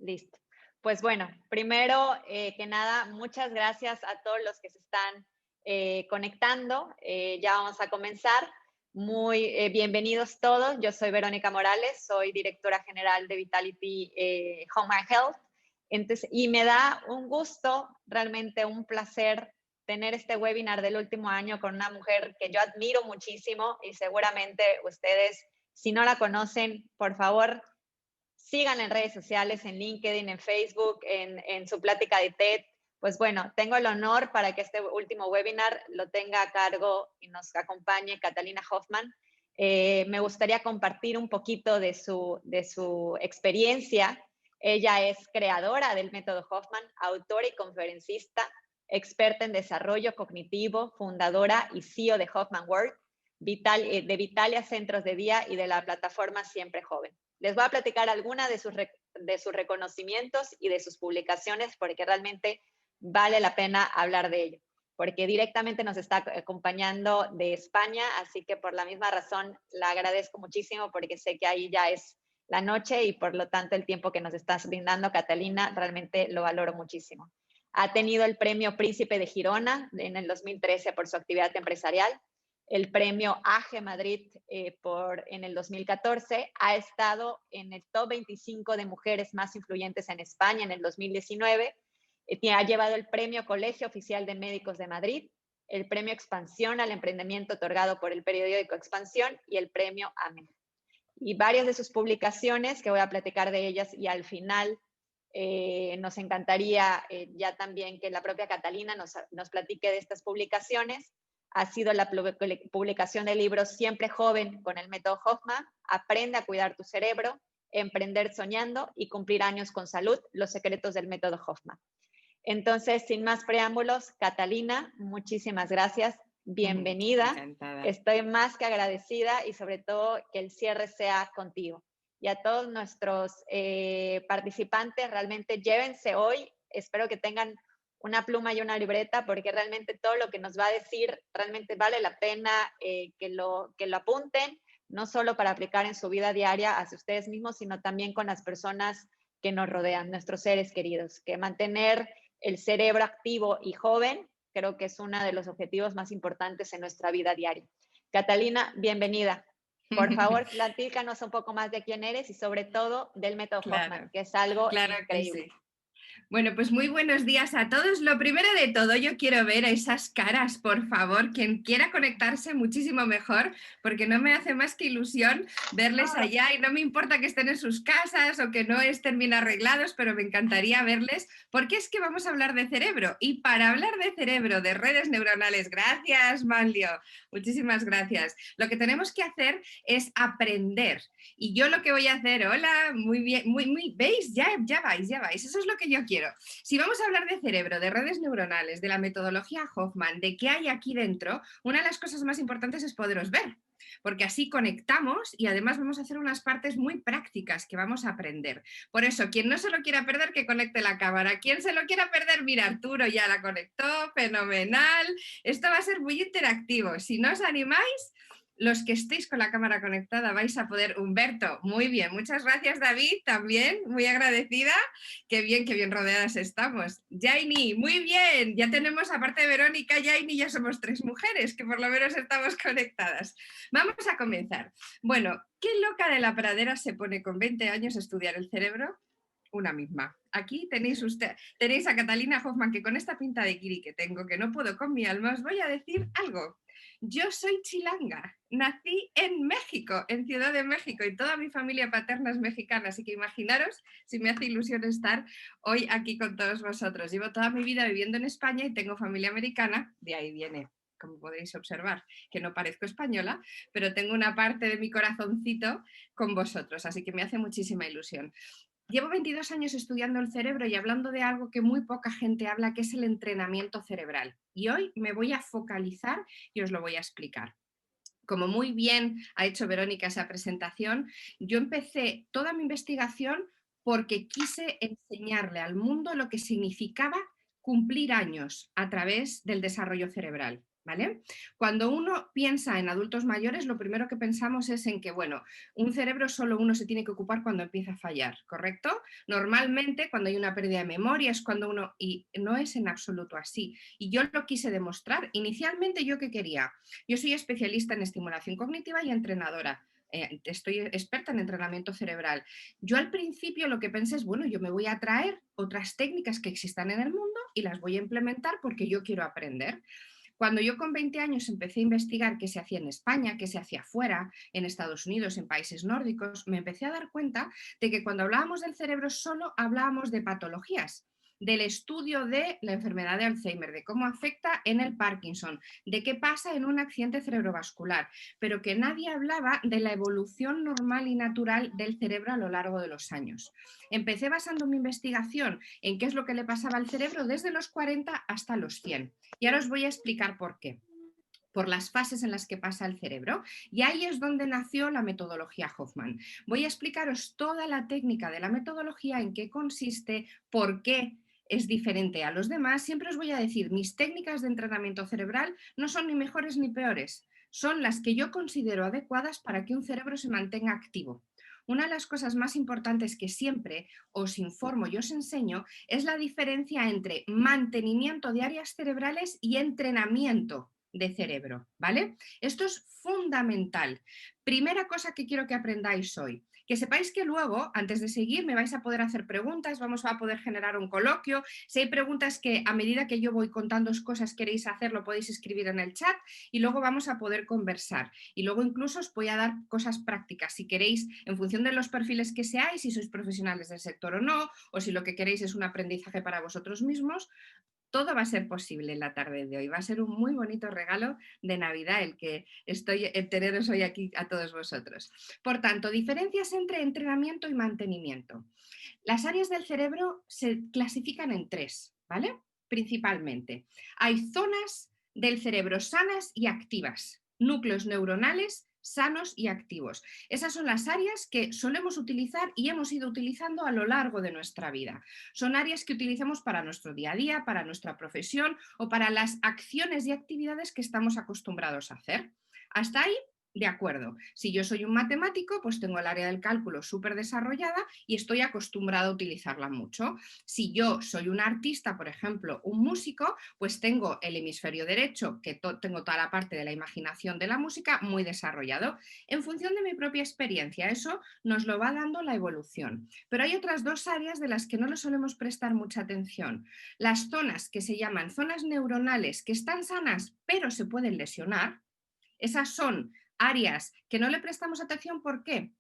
Listo. Pues bueno, primero que nada, muchas gracias a todos los que se están conectando. Ya vamos a comenzar. Muy bienvenidos todos. Yo soy Verónica Morales, soy directora general de Vitality Home and Health. Entonces, y me da un gusto, realmente un placer tener este webinar del último año con una mujer que yo admiro muchísimo y seguramente ustedes, si no la conocen, por favor, sigan en redes sociales, en LinkedIn, en Facebook, en su plática de TED. Pues bueno, tengo el honor para que este último webinar lo tenga a cargo y nos acompañe Catalina Hoffman. Me gustaría compartir un poquito de su experiencia. Ella es creadora del método Hoffman, autora y conferencista, experta en desarrollo cognitivo, fundadora y CEO de Hoffman World, de Vitalia Centros de Día y de la plataforma Siempre Joven. Les voy a platicar alguna de sus reconocimientos y de sus publicaciones porque realmente vale la pena hablar de ello, porque directamente nos está acompañando de España, así que por la misma razón la agradezco muchísimo porque sé que ahí ya es la noche y por lo tanto el tiempo que nos estás brindando, Catalina, realmente lo valoro muchísimo. Ha tenido el premio Príncipe de Girona en el 2013 por su actividad empresarial, el premio AGE Madrid en el 2014, ha estado en el top 25 de mujeres más influyentes en España en el 2019, ha llevado el premio Colegio Oficial de Médicos de Madrid, el premio Expansión al Emprendimiento otorgado por el periódico Expansión y el premio AME. Y varias de sus publicaciones, que voy a platicar de ellas y al final nos encantaría ya también que la propia Catalina nos platique de estas publicaciones. Ha sido la publicación del libro Siempre Joven con el método Hoffman, Aprende a cuidar tu cerebro, Emprender soñando y cumplir años con salud, los secretos del método Hoffman. Entonces, sin más preámbulos, Catalina, muchísimas gracias, bienvenida. Encantada. Estoy más que agradecida y sobre todo que el cierre sea contigo. Y a todos nuestros participantes, realmente llévense hoy, espero que tengan una pluma y una libreta, porque realmente todo lo que nos va a decir realmente vale la pena que lo apunten, no solo para aplicar en su vida diaria hacia ustedes mismos, sino también con las personas que nos rodean, nuestros seres queridos, que mantener el cerebro activo y joven creo que es uno de los objetivos más importantes en nuestra vida diaria. Catalina, bienvenida. Por favor, platícanos un poco más de quién eres y sobre todo del método Hoffman, Claro, que es algo claro que increíble. sí. Bueno, pues muy buenos días a todos. Lo primero de todo, yo quiero ver esas caras, por favor. Quien quiera conectarse, muchísimo mejor, porque no me hace más que ilusión verles allá y no me importa que estén en sus casas o que no estén bien arreglados, pero me encantaría verles, porque es que vamos a hablar de cerebro. Y para hablar de cerebro, de redes neuronales, gracias, Manlio, muchísimas gracias. Lo que tenemos que hacer es aprender. Y yo lo que voy a hacer, hola, muy bien, ¿veis? Ya vais, eso es lo que yo quiero. Si vamos a hablar de cerebro, de redes neuronales, de la metodología Hoffman, de qué hay aquí dentro, una de las cosas más importantes es poderos ver, porque así conectamos y además vamos a hacer unas partes muy prácticas que vamos a aprender. Por eso, quien no se lo quiera perder, que conecte la cámara. Quien se lo quiera perder, mira, Arturo ya la conectó, fenomenal. Esto va a ser muy interactivo. Si no os animáis, los que estéis con la cámara conectada vais a poder. Humberto, muy bien, muchas gracias David, también, muy agradecida, qué bien rodeadas estamos. Jaini, muy bien, ya tenemos, aparte de Verónica, Jaini, ya somos 3 mujeres, que por lo menos estamos conectadas. Vamos a comenzar. Bueno, ¿qué loca de la pradera se pone con 20 años a estudiar el cerebro? Una misma. Aquí tenéis a Catalina Hoffman, que con esta pinta de Kiri que tengo, que no puedo con mi alma, os voy a decir algo. Yo soy chilanga, nací en México, en Ciudad de México, y toda mi familia paterna es mexicana, así que imaginaros si me hace ilusión estar hoy aquí con todos vosotros. Llevo toda mi vida viviendo en España y tengo familia americana, de ahí viene, como podéis observar, que no parezco española, pero tengo una parte de mi corazoncito con vosotros, así que me hace muchísima ilusión. Llevo 22 años estudiando el cerebro y hablando de algo que muy poca gente habla, que es el entrenamiento cerebral. Y hoy me voy a focalizar y os lo voy a explicar. Como muy bien ha hecho Verónica esa presentación, yo empecé toda mi investigación porque quise enseñarle al mundo lo que significaba cumplir años a través del desarrollo cerebral. ¿vale? Cuando uno piensa en adultos mayores, lo primero que pensamos es en que, bueno, un cerebro solo uno se tiene que ocupar cuando empieza a fallar, ¿correcto? Normalmente cuando hay una pérdida de memoria es cuando uno, y no es en absoluto así. Y yo lo quise demostrar. Inicialmente, ¿yo qué quería? Yo soy especialista en estimulación cognitiva y entrenadora. Estoy experta en entrenamiento cerebral. Yo al principio lo que pensé es, bueno, yo me voy a traer otras técnicas que existan en el mundo y las voy a implementar porque yo quiero aprender. Cuando yo con 20 años empecé a investigar qué se hacía en España, qué se hacía fuera, en Estados Unidos, en países nórdicos, me empecé a dar cuenta de que cuando hablábamos del cerebro solo hablábamos de patologías, del estudio de la enfermedad de Alzheimer, de cómo afecta en el Parkinson, de qué pasa en un accidente cerebrovascular, pero que nadie hablaba de la evolución normal y natural del cerebro a lo largo de los años. Empecé basando mi investigación en qué es lo que le pasaba al cerebro desde los 40 hasta los 100. Y ahora os voy a explicar por qué. Por las fases en las que pasa el cerebro. Y ahí es donde nació la metodología Hoffman. Voy a explicaros toda la técnica de la metodología, en qué consiste, por qué es diferente a los demás. Siempre os voy a decir, mis técnicas de entrenamiento cerebral no son ni mejores ni peores, son las que yo considero adecuadas para que un cerebro se mantenga activo. Una de las cosas más importantes que siempre os informo y os enseño es la diferencia entre mantenimiento de áreas cerebrales y entrenamiento de cerebro, ¿vale? Esto es fundamental. Primera cosa que quiero que aprendáis hoy. Que sepáis que luego, antes de seguir, me vais a poder hacer preguntas, vamos a poder generar un coloquio. Si hay preguntas que a medida que yo voy contando cosas queréis hacer, lo podéis escribir en el chat y luego vamos a poder conversar. Y luego incluso os voy a dar cosas prácticas, si queréis, en función de los perfiles que seáis, si sois profesionales del sector o no, o si lo que queréis es un aprendizaje para vosotros mismos. Todo va a ser posible en la tarde de hoy. Va a ser un muy bonito regalo de Navidad el que estoy teneros hoy aquí a todos vosotros. Por tanto, diferencias entre entrenamiento y mantenimiento. Las áreas del cerebro se clasifican en tres, ¿vale? Principalmente. Hay zonas del cerebro sanas y activas, núcleos neuronales sanos y activos. Esas son las áreas que solemos utilizar y hemos ido utilizando a lo largo de nuestra vida. Son áreas que utilizamos para nuestro día a día, para nuestra profesión o para las acciones y actividades que estamos acostumbrados a hacer. Hasta ahí, de acuerdo. Si yo soy un matemático, pues tengo el área del cálculo súper desarrollada y estoy acostumbrada a utilizarla mucho. Si yo soy un artista, por ejemplo, un músico, pues tengo el hemisferio derecho, que tengo toda la parte de la imaginación de la música muy desarrollado. En función de mi propia experiencia, eso nos lo va dando la evolución. Pero hay otras dos áreas de las que no le solemos prestar mucha atención. Las zonas que se llaman zonas neuronales, que están sanas, pero se pueden lesionar. Esas son áreas que no le prestamos atención. ¿Por qué?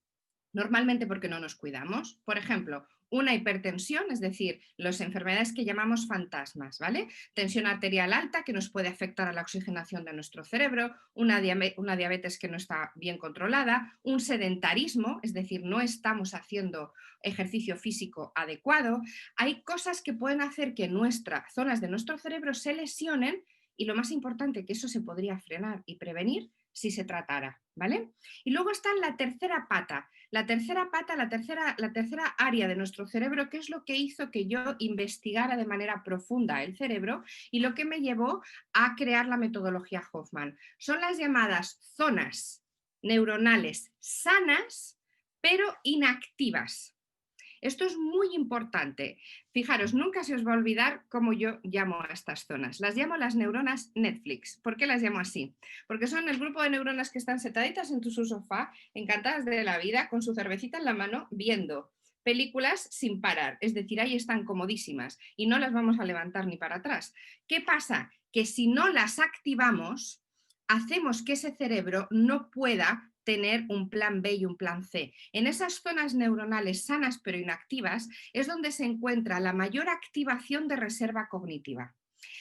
Normalmente porque no nos cuidamos. Por ejemplo, una hipertensión, es decir, las enfermedades que llamamos fantasmas, ¿vale? Tensión arterial alta que nos puede afectar a la oxigenación de nuestro cerebro, una diabetes que no está bien controlada, un sedentarismo, es decir, no estamos haciendo ejercicio físico adecuado. Hay cosas que pueden hacer que nuestras zonas de nuestro cerebro se lesionen y lo más importante, que eso se podría frenar y prevenir si se tratara, ¿vale? Y luego está la tercera pata, la tercera área de nuestro cerebro, que es lo que hizo que yo investigara de manera profunda el cerebro y lo que me llevó a crear la metodología Hoffman. Son las llamadas zonas neuronales sanas, pero inactivas. Esto es muy importante. Fijaros, nunca se os va a olvidar cómo yo llamo a estas zonas. Las llamo las neuronas Netflix. ¿Por qué las llamo así? Porque son el grupo de neuronas que están sentaditas en su sofá, encantadas de la vida, con su cervecita en la mano, viendo películas sin parar. Es decir, ahí están comodísimas y no las vamos a levantar ni para atrás. ¿Qué pasa? Que si no las activamos, hacemos que ese cerebro no pueda tener un plan B y un plan C. En esas zonas neuronales sanas pero inactivas es donde se encuentra la mayor activación de reserva cognitiva.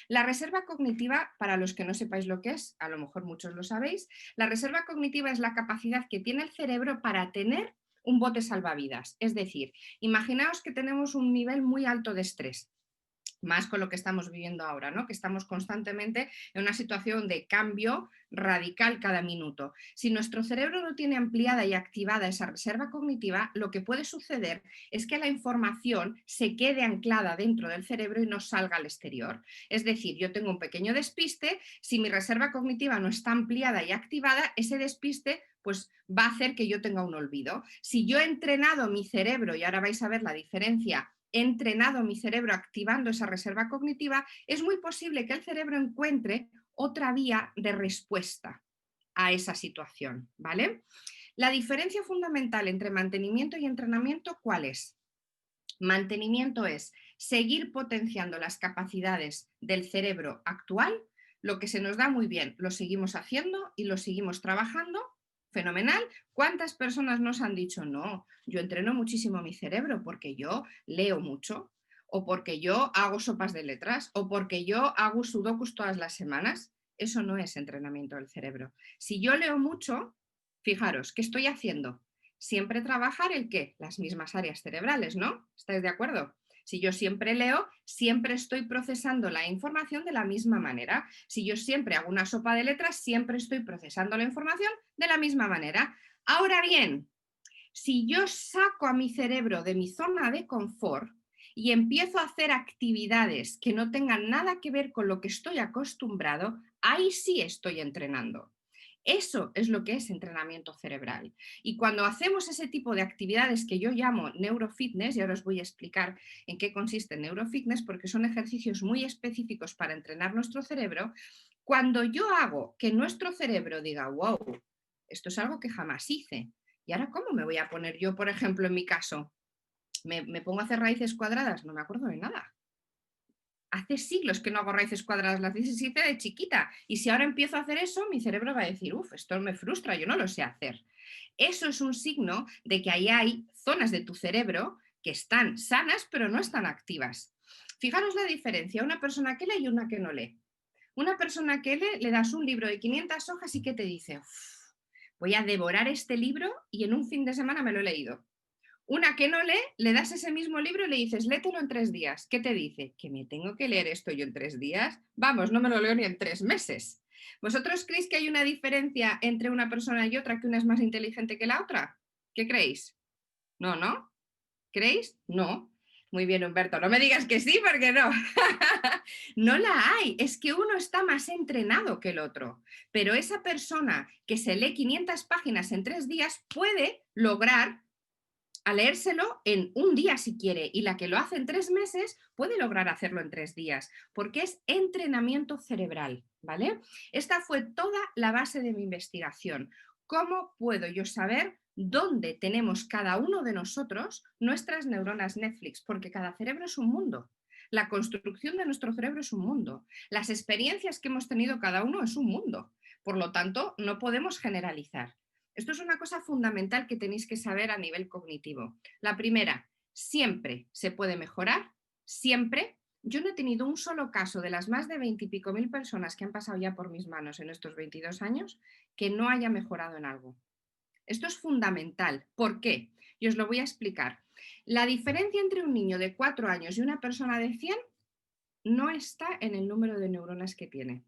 La reserva cognitiva, para los que no sepáis lo que es, a lo mejor muchos lo sabéis, la reserva cognitiva es la capacidad que tiene el cerebro para tener un bote salvavidas. Es decir, imaginaos que tenemos un nivel muy alto de estrés. más con lo que estamos viviendo ahora, ¿no? Que estamos constantemente en una situación de cambio radical cada minuto. Si nuestro cerebro no tiene ampliada y activada esa reserva cognitiva, lo que puede suceder es que la información se quede anclada dentro del cerebro y no salga al exterior. Es decir, yo tengo un pequeño despiste, si mi reserva cognitiva no está ampliada y activada, ese despiste pues va a hacer que yo tenga un olvido. Si yo he entrenado mi cerebro, y ahora vais a ver la diferencia, he entrenado mi cerebro activando esa reserva cognitiva, es muy posible que el cerebro encuentre otra vía de respuesta a esa situación, ¿vale? La diferencia fundamental entre mantenimiento y entrenamiento, ¿cuál es? Mantenimiento es seguir potenciando las capacidades del cerebro actual, lo que se nos da muy bien, lo seguimos haciendo y lo seguimos trabajando, fenomenal. ¿Cuántas personas nos han dicho, no, yo entreno muchísimo mi cerebro porque yo leo mucho, o porque yo hago sopas de letras, o porque yo hago sudokus todas las semanas? Eso no es entrenamiento del cerebro. Si yo leo mucho, fijaros, ¿qué estoy haciendo? Siempre trabajar el qué, las mismas áreas cerebrales, ¿no? ¿Estáis de acuerdo? Si yo siempre leo, siempre estoy procesando la información de la misma manera. Si yo siempre hago una sopa de letras, siempre estoy procesando la información de la misma manera. Ahora bien, si yo saco a mi cerebro de mi zona de confort y empiezo a hacer actividades que no tengan nada que ver con lo que estoy acostumbrado, ahí sí estoy entrenando. Eso es lo que es entrenamiento cerebral. Y cuando hacemos ese tipo de actividades que yo llamo neurofitness, y ahora os voy a explicar en qué consiste el neurofitness, porque son ejercicios muy específicos para entrenar nuestro cerebro, cuando yo hago que nuestro cerebro diga, wow, esto es algo que jamás hice. ¿Y ahora cómo me voy a poner yo, por ejemplo, en mi caso? ¿Me pongo a hacer raíces cuadradas? No me acuerdo de nada. Hace siglos que no hago raíces cuadradas, las hice de chiquita. Y si ahora empiezo a hacer eso, mi cerebro va a decir, uff, esto me frustra, yo no lo sé hacer. Eso es un signo de que ahí hay zonas de tu cerebro que están sanas, pero no están activas. Fijaros la diferencia, una persona que lee y una que no lee. Una persona que lee, le das un libro de 500 hojas y que te dice, voy a devorar este libro y en un fin de semana me lo he leído. Una que no lee, le das ese mismo libro y le dices, léetelo en 3 días. ¿Qué te dice? ¿Que me tengo que leer esto yo en 3 días? Vamos, no me lo leo ni en 3 meses. ¿Vosotros creéis que hay una diferencia entre una persona y otra, que una es más inteligente que la otra? ¿Qué creéis? No, ¿no? ¿Creéis? No. Muy bien, Humberto, no me digas que sí, porque no. No la hay, es que uno está más entrenado que el otro. Pero esa persona que se lee 500 páginas en 3 días puede lograr a leérselo en un día si quiere, y la que lo hace en 3 meses puede lograr hacerlo en 3 días, porque es entrenamiento cerebral, ¿vale? Esta fue toda la base de mi investigación. ¿Cómo puedo yo saber dónde tenemos cada uno de nosotros nuestras neuronas Netflix? Porque cada cerebro es un mundo. La construcción de nuestro cerebro es un mundo. Las experiencias que hemos tenido cada uno es un mundo. Por lo tanto, no podemos generalizar. Esto es una cosa fundamental que tenéis que saber a nivel cognitivo. La primera, siempre se puede mejorar, siempre. Yo no he tenido un solo caso de las más de 20 y pico mil personas que han pasado ya por mis manos en estos 22 años que no haya mejorado en algo. Esto es fundamental. ¿Por qué? Y os lo voy a explicar. La diferencia entre un niño de 4 años y una persona de 100 no está en el número de neuronas que tiene.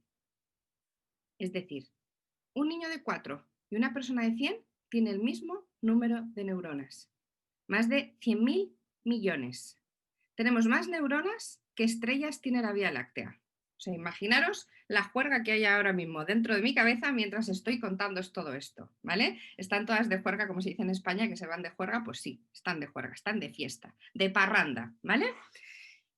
Es decir, un niño de 4 y una persona de 100 tiene el mismo número de neuronas, más de 100.000 millones. Tenemos más neuronas que estrellas tiene la Vía Láctea. O sea, imaginaros la juerga que hay ahora mismo dentro de mi cabeza mientras estoy contándoos todo esto, ¿vale? Están todas de juerga, como se dice en España, que se van de juerga, pues sí, están de juerga, están de fiesta, de parranda, ¿vale?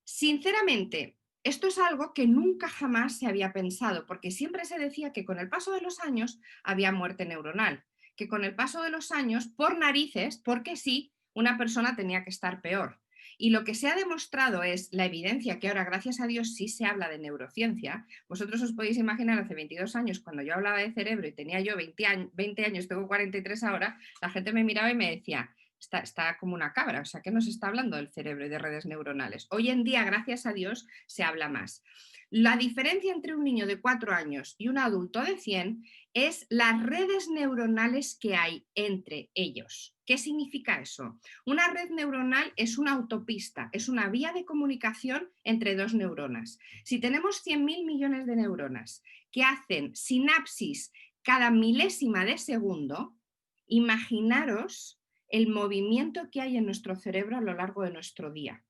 Sinceramente, esto es algo que nunca jamás se había pensado, porque siempre se decía que con el paso de los años había muerte neuronal, que con el paso de los años, por narices, porque sí, una persona tenía que estar peor. Y lo que se ha demostrado es la evidencia que ahora, gracias a Dios, sí se habla de neurociencia. Vosotros os podéis imaginar hace 22 años, cuando yo hablaba de cerebro y tenía yo 20 años, tengo 43 ahora, la gente me miraba y me decía, está como una cabra, o sea, ¿qué nos está hablando del cerebro y de redes neuronales? Hoy en día, gracias a Dios, se habla más. La diferencia entre un niño de 4 años y un adulto de 100 es las redes neuronales que hay entre ellos. ¿Qué significa eso? Una red neuronal es una autopista, es una vía de comunicación entre dos neuronas. Si tenemos 100.000 millones de neuronas que hacen sinapsis cada milésima de segundo, imaginaros el movimiento que hay en nuestro cerebro a lo largo de nuestro día.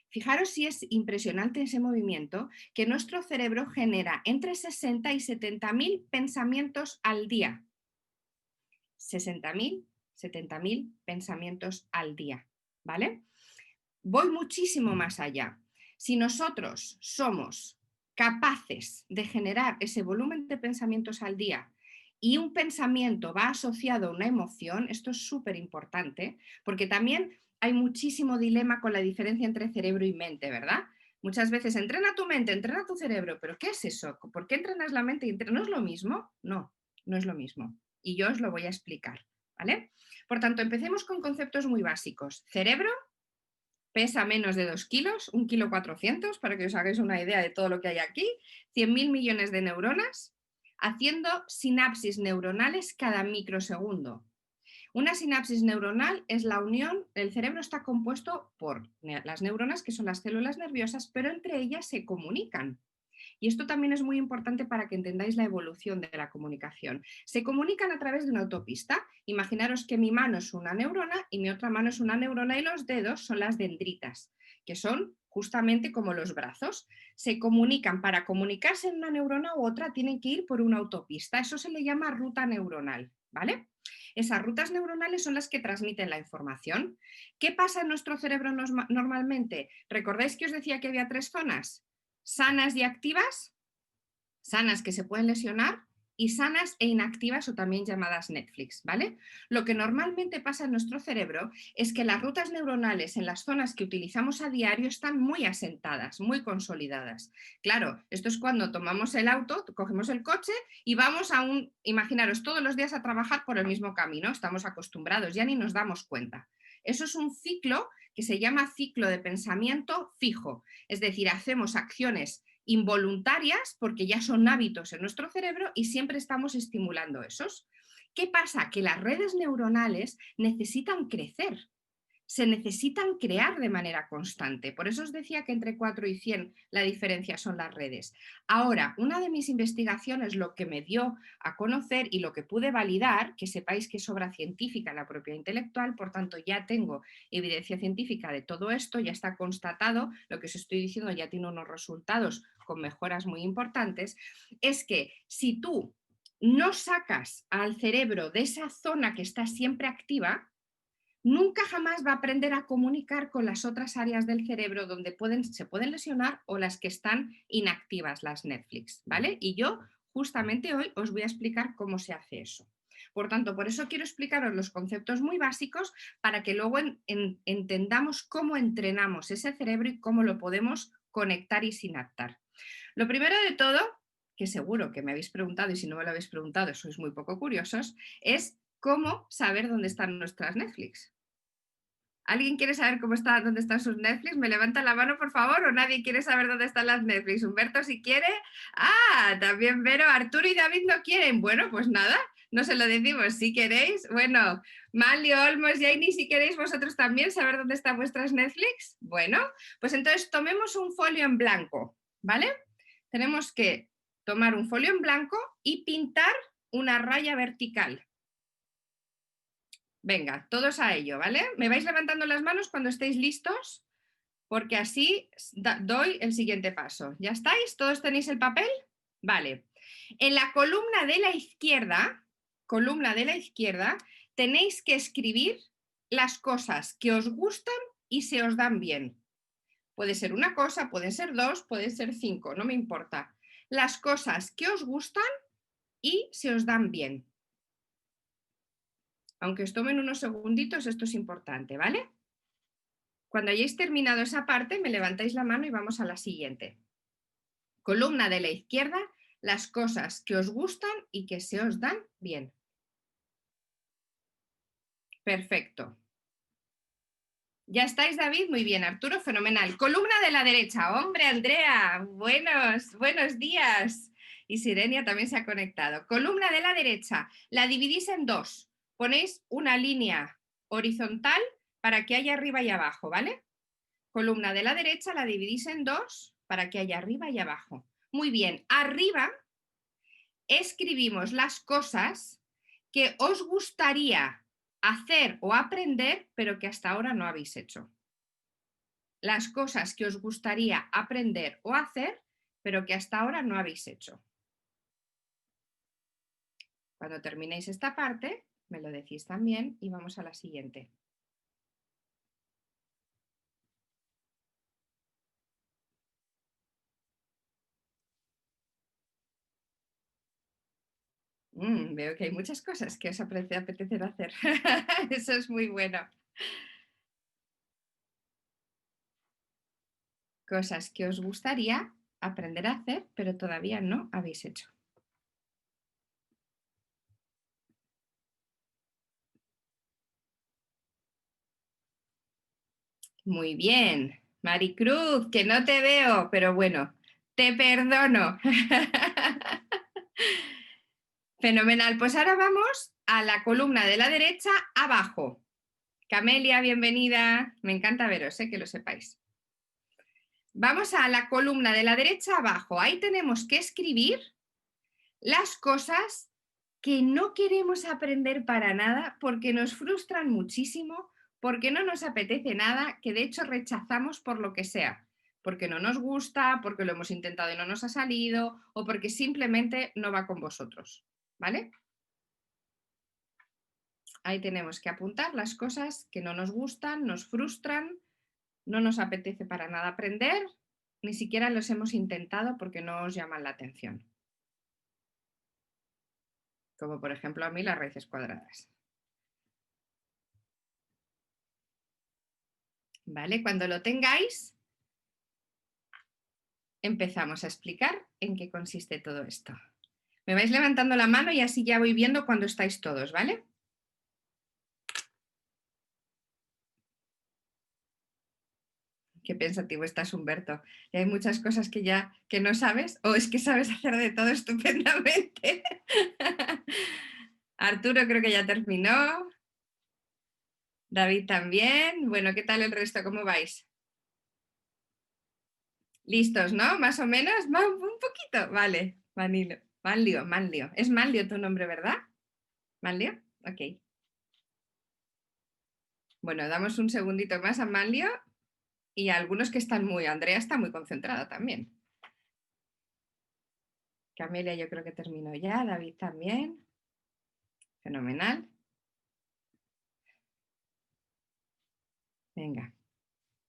Fijaros si es impresionante ese movimiento, que nuestro cerebro genera entre 60 y 70.000 pensamientos al día. 60.000, 70.000 pensamientos al día, ¿vale? Voy muchísimo más allá. Si nosotros somos capaces de generar ese volumen de pensamientos al día y un pensamiento va asociado a una emoción, esto es súper importante, porque también hay muchísimo dilema con la diferencia entre cerebro y mente, ¿verdad? Muchas veces entrena tu mente, entrena tu cerebro, pero ¿qué es eso? ¿Por qué entrenas la mente? ¿No es lo mismo? No, no es lo mismo. Y yo os lo voy a explicar, ¿vale? Por tanto, empecemos con conceptos muy básicos. Cerebro pesa menos de 2 kilos, 1,4 kg, para que os hagáis una idea de todo lo que hay aquí, 100.000 millones de neuronas, haciendo sinapsis neuronales cada microsegundo. Una sinapsis neuronal es la unión, el cerebro está compuesto por las neuronas, que son las células nerviosas, pero entre ellas se comunican. Y esto también es muy importante para que entendáis la evolución de la comunicación. Se comunican a través de una autopista. Imaginaros que mi mano es una neurona y mi otra mano es una neurona y los dedos son las dendritas, que son justamente como los brazos. Se comunican, para comunicarse en una neurona u otra tienen que ir por una autopista. Eso se le llama ruta neuronal, ¿vale? Esas rutas neuronales son las que transmiten la información. ¿Qué pasa en nuestro cerebro normalmente? ¿Recordáis que os decía que había 3 zonas? Sanas y activas, sanas que se pueden lesionar y sanas e inactivas o también llamadas Netflix, ¿vale? Lo que normalmente pasa en nuestro cerebro es que las rutas neuronales en las zonas que utilizamos a diario están muy asentadas, muy consolidadas. Claro, esto es cuando tomamos el auto, cogemos el coche y vamos imaginaros, todos los días a trabajar por el mismo camino, estamos acostumbrados, ya ni nos damos cuenta. Eso es un ciclo que se llama ciclo de pensamiento fijo, es decir, hacemos acciones involuntarias porque ya son hábitos en nuestro cerebro y siempre estamos estimulando esos. ¿Qué pasa? Que las redes neuronales necesitan crecer, se necesitan crear de manera constante. Por eso os decía que entre 4 y 100 la diferencia son las redes. Ahora, una de mis investigaciones, lo que me dio a conocer y lo que pude validar, que sepáis que es obra científica la propiedad intelectual, por tanto ya tengo evidencia científica de todo esto, ya está constatado, lo que os estoy diciendo ya tiene unos resultados con mejoras muy importantes, es que si tú no sacas al cerebro de esa zona que está siempre activa, nunca jamás va a aprender a comunicar con las otras áreas del cerebro donde se pueden lesionar o las que están inactivas, las Netflix, ¿vale? Y yo justamente hoy os voy a explicar cómo se hace eso. Por tanto, por eso quiero explicaros los conceptos muy básicos para que luego entendamos cómo entrenamos ese cerebro y cómo lo podemos conectar y sinaptar. Lo primero de todo, que seguro que me habéis preguntado y si no me lo habéis preguntado sois muy poco curiosos, es cómo saber dónde están nuestras Netflix. ¿Alguien quiere saber dónde están sus Netflix? ¿Me levanta la mano, por favor? ¿O nadie quiere saber dónde están las Netflix? Humberto, si quiere. Ah, también Vero, Arturo y David no quieren. Bueno, pues nada, no se lo decimos. Si queréis, bueno, Malio, Olmos, Jaini, si queréis vosotros también saber dónde están vuestras Netflix. Bueno, pues entonces tomemos un folio en blanco, ¿vale? Tenemos que tomar un folio en blanco y pintar una raya vertical. Venga, todos a ello, ¿vale? Me vais levantando las manos cuando estéis listos, porque así doy el siguiente paso. ¿Ya estáis? ¿Todos tenéis el papel? Vale. En la columna de la izquierda, tenéis que escribir las cosas que os gustan y se os dan bien. Puede ser una cosa, pueden ser 2, pueden ser 5, no me importa. Las cosas que os gustan y se os dan bien. Aunque os tomen unos segunditos, esto es importante, ¿vale? Cuando hayáis terminado esa parte, me levantáis la mano y vamos a la siguiente. Columna de la izquierda, las cosas que os gustan y que se os dan bien. Perfecto. ¿Ya estáis, David? Muy bien, Arturo, fenomenal. Columna de la derecha. Hombre, Andrea, buenos días. Y Sirenia también se ha conectado. Columna de la derecha. La dividís en dos. Ponéis una línea horizontal para que haya arriba y abajo, ¿vale? Columna de la derecha la dividís en dos para que haya arriba y abajo. Muy bien. Arriba escribimos las cosas que os gustaría hacer o aprender, pero que hasta ahora no habéis hecho. Las cosas que os gustaría aprender o hacer, pero que hasta ahora no habéis hecho. Cuando terminéis esta parte, me lo decís también y vamos a la siguiente. Veo que hay muchas cosas que os apetece hacer. Eso es muy bueno. Cosas que os gustaría aprender a hacer, pero todavía no habéis hecho. Muy bien. Maricruz, que no te veo, pero bueno, te perdono. Fenomenal. Pues ahora vamos a la columna de la derecha abajo. Camelia, bienvenida. Me encanta veros, que lo sepáis. Vamos a la columna de la derecha abajo. Ahí tenemos que escribir las cosas que no queremos aprender para nada porque nos frustran muchísimo, porque no nos apetece nada, que de hecho rechazamos por lo que sea, porque no nos gusta, porque lo hemos intentado y no nos ha salido o porque simplemente no va con vosotros, ¿vale? Ahí tenemos que apuntar las cosas que no nos gustan, nos frustran, no nos apetece para nada aprender, ni siquiera los hemos intentado porque no os llaman la atención. Como por ejemplo a mí las raíces cuadradas. ¿Vale? Cuando lo tengáis, empezamos a explicar en qué consiste todo esto. Me vais levantando la mano y así ya voy viendo cuando estáis todos, ¿vale? Qué pensativo estás, Humberto. Y hay muchas cosas que ya que no sabes, o es que sabes hacer de todo estupendamente. Arturo creo que ya terminó. David también. Bueno, ¿qué tal el resto? ¿Cómo vais? ¿Listos, no? ¿Más o menos? Un poquito. Vale, Manilo. Manlio. Es Manlio tu nombre, ¿verdad? ¿Manlio? Ok. Bueno, damos un segundito más a Manlio y a algunos que están muy... Andrea está muy concentrada también. Camelia yo creo que terminó ya, David también. Fenomenal. Venga,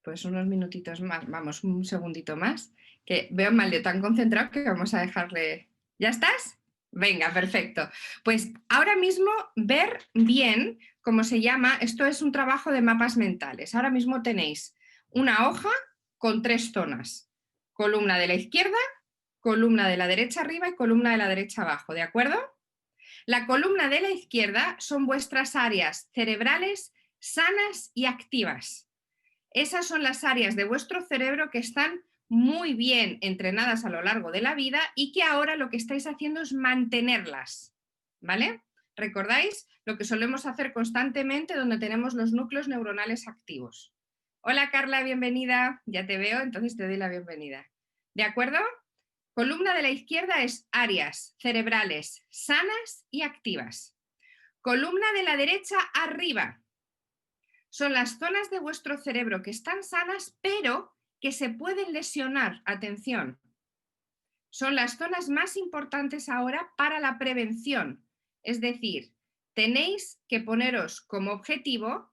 pues unos minutitos más, vamos, un segundito más, que veo a Manlio tan concentrado que vamos a dejarle... ¿Ya estás? Venga, perfecto. Pues ahora mismo ver bien cómo se llama, esto es un trabajo de mapas mentales. Ahora mismo tenéis una hoja con 3 zonas. Columna de la izquierda, columna de la derecha arriba y columna de la derecha abajo, ¿de acuerdo? La columna de la izquierda son vuestras áreas cerebrales sanas y activas. Esas son las áreas de vuestro cerebro que están muy bien entrenadas a lo largo de la vida y que ahora lo que estáis haciendo es mantenerlas, ¿vale? ¿Recordáis lo que solemos hacer constantemente donde tenemos los núcleos neuronales activos? Hola Carla, bienvenida. Ya te veo, entonces te doy la bienvenida. ¿De acuerdo? Columna de la izquierda es áreas cerebrales sanas y activas. Columna de la derecha arriba. Son las zonas de vuestro cerebro que están sanas, pero que se pueden lesionar. Atención. Son las zonas más importantes ahora para la prevención. Es decir, tenéis que poneros como objetivo